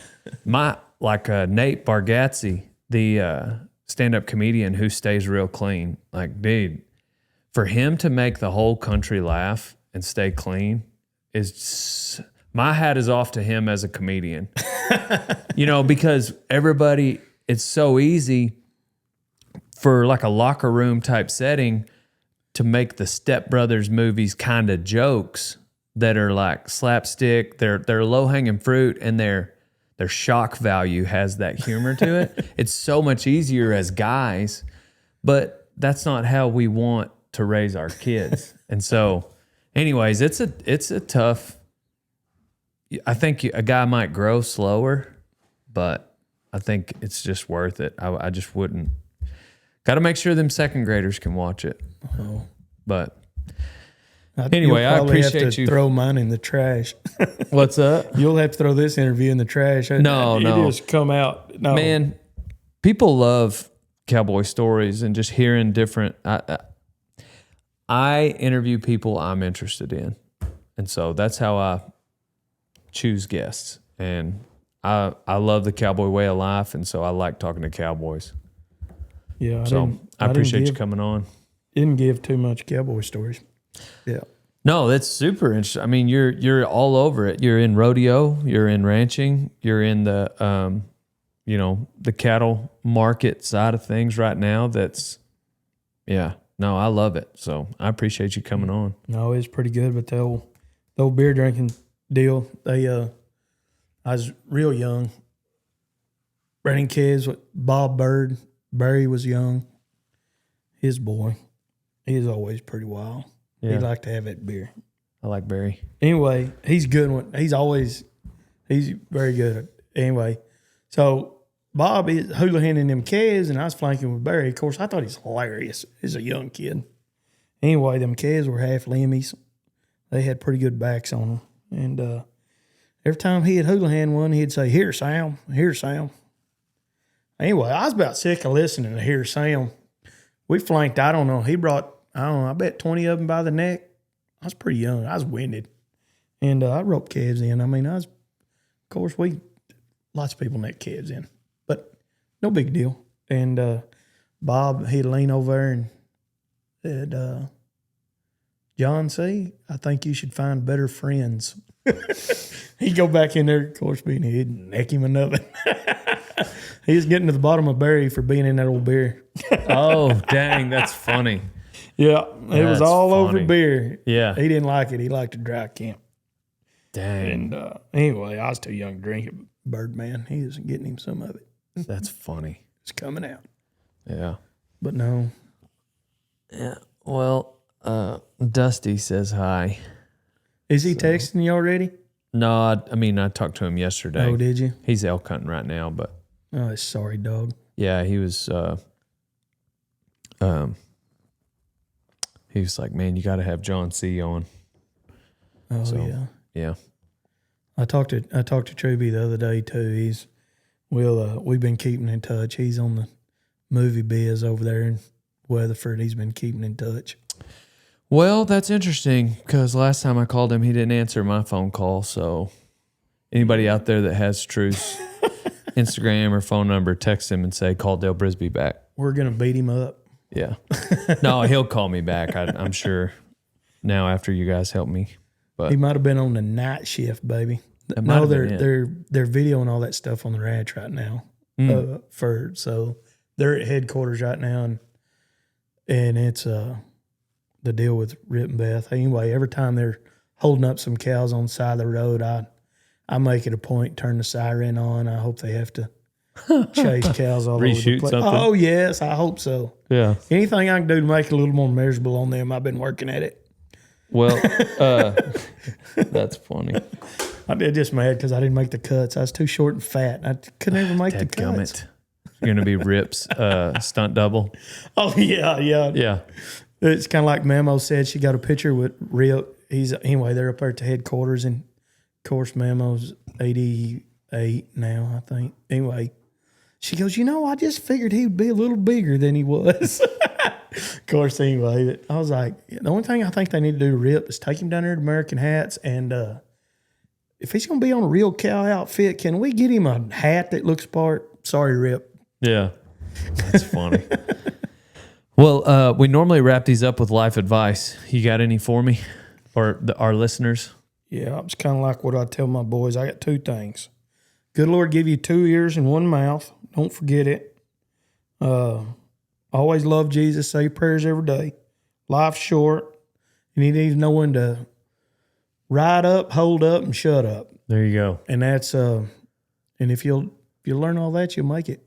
Nate Bargatze, the stand-up comedian who stays real clean. Like, dude, for him to make the whole country laugh and stay clean my hat is off to him as a comedian. Because everybody, it's so easy for like a locker room type setting to make the Step Brothers movies kind of jokes that are like slapstick. They're low-hanging fruit, and their shock value has that humor to it. It's so much easier as guys, but that's not how we want to raise our kids. And so anyways, it's a tough, I think a guy might grow slower, but I think it's just worth it. I just wouldn't. Got to make sure them second graders can watch it. Oh. But anyway, I appreciate you. Throw mine in the trash. What's up? You'll have to throw this interview in the trash. No. It just come out. No. Man, people love cowboy stories and just hearing different. I interview people I'm interested in, and so that's how I choose guests. And I love the cowboy way of life, and so I like talking to cowboys. Yeah, I appreciate you coming on. Didn't give too much cowboy stories. Yeah. No, that's super interesting. I mean, you're all over it. You're in rodeo, you're in ranching, you're in the the cattle market side of things right now. No, I love it. So I appreciate you coming on. No, it's pretty good. But the old beer drinking deal, I was real young. Running kids with Bob Bird. Barry was young. His boy. He was always pretty wild. Yeah. He'd like to have that beer. I like Barry. Anyway, he's good one. He's very good. Anyway, so Bob is hula-handing them kids, and I was flanking with Barry. Of course, I thought he's hilarious as a young kid. Anyway, them kids were half limmies. They had pretty good backs on them. And every time he'd hula-hand one, he'd say, "Here, Sam. Here, Sam." Anyway, I was about sick of listening to "Here, Sam." We flanked, I don't know. He brought, I bet 20 of them by the neck. I was pretty young. I was winded. And I roped calves in. I mean, of course, lots of people net calves in. But no big deal. And Bob, he'd lean over there and said, "John C., I think you should find better friends." He'd go back in there, of course, being he'd neck him another. He was getting to the bottom of Barry for being in that old beer. Oh, dang. That's funny. Yeah, it was That's all funny. over beer. Yeah. He didn't like it. He liked to dry camp. Dang. And anyway, I was too young to drink it. Birdman, he was getting him some of it. That's funny. It's coming out. Yeah. But no. Yeah. Well, Dusty says hi. Is he texting you already? No, I mean, I talked to him yesterday. Oh, did you? He's elk hunting right now, but Oh, sorry, dog. yeah, he was like, "Man, you got to have John C. on." Oh, So, yeah. Yeah. I talked to Truby the other day too. We've been keeping in touch. He's on the movie biz over there in Weatherford. He's been keeping in touch. Well, that's interesting because last time I called him, he didn't answer my phone call. So anybody out there that has Truth's Instagram or phone number, text him and say, "Call Dale Brisby back." We're gonna beat him up. Yeah. No, he'll call me back. I'm sure now after you guys help me. But He might have been on the night shift, baby. That might No, have been they're videoing all that stuff on the ranch right now. So they're at headquarters right now, and it's the deal with Rip and Beth. Anyway, every time they're holding up some cows on the side of the road, I make it a point, turn the siren on. I hope they have to chase cows all over the Reshoot place. something? Oh yes, I hope so. yeah. Anything I can do to make it a little more measurable on them, I've been working at it. Well, that's funny. I did just mad because I didn't make the cuts. I was too short and fat. I couldn't ever make the cuts. Dadgummit. You're going to be Rip's stunt double. Oh yeah. Yeah. It's kind of like Mamo said. She got a picture with Rip. Anyway, they're up there at the headquarters, and of course Mamo's 88 now, I think. Anyway, she goes, I just figured he would be a little bigger than he was. Of course, anyway, I was like, the only thing I think they need to do to Rip is take him down there to American Hats, and if he's going to be on a real cow outfit, can we get him a hat that looks part? Sorry, Rip. Yeah. That's funny. Well, we normally wrap these up with life advice. You got any for me or our listeners? Yeah, it's kind of like what I tell my boys. I got two things. Good Lord give you 2 ears and 1 mouth. Don't forget it. Always love Jesus. Say your prayers every day. Life's short. You need to know when to ride up, hold up, and shut up. There you go. And that's and if you learn all that, you'll make it.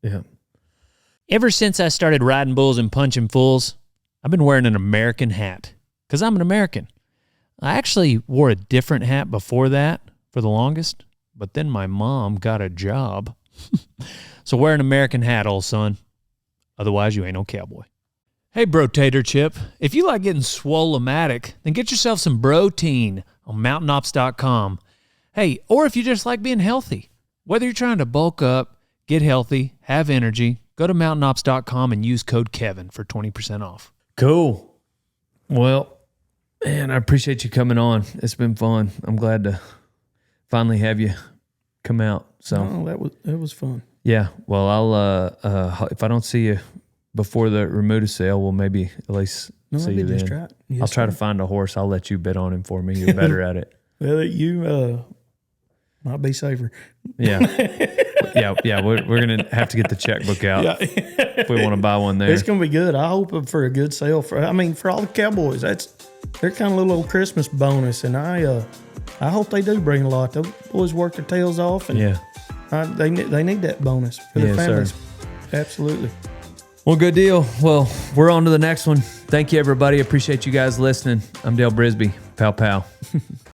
Yeah. Ever since I started riding bulls and punching fools, I've been wearing an American hat because I'm an American. I actually wore a different hat before that for the longest, but then my mom got a job. So wear an American hat, old son. Otherwise, you ain't no cowboy. Hey, Bro Tater Chip, if you like getting swole-o-matic, then get yourself some Protein on mountainops.com. Hey, or if you just like being healthy, whether you're trying to bulk up, get healthy, have energy, go to mountainops.com and use code Kevin for 20% off. Cool. Well, man, I appreciate you coming on. It's been fun. I'm glad to finally have you come out. So that was fun. yeah, well, I'll if I don't see you before the Remuda sale, we'll maybe at least see you then. Just try it. Yes, I'll try to sir. find a horse. I'll let you bid on him for me. You're better at it. Well, you might be safer. Yeah. Yeah. We're gonna have to get the checkbook out if we want to buy one there. It's gonna be good. I hope for a good sale for all the Cowboys. They're kind of a little Christmas bonus, and I hope they do bring a lot. Those boys work their tails off, and they need that bonus for their families. Sir. Absolutely. Well, good deal. Well, we're on to the next one. Thank you, everybody. Appreciate you guys listening. I'm Dale Brisby. Pow, pow.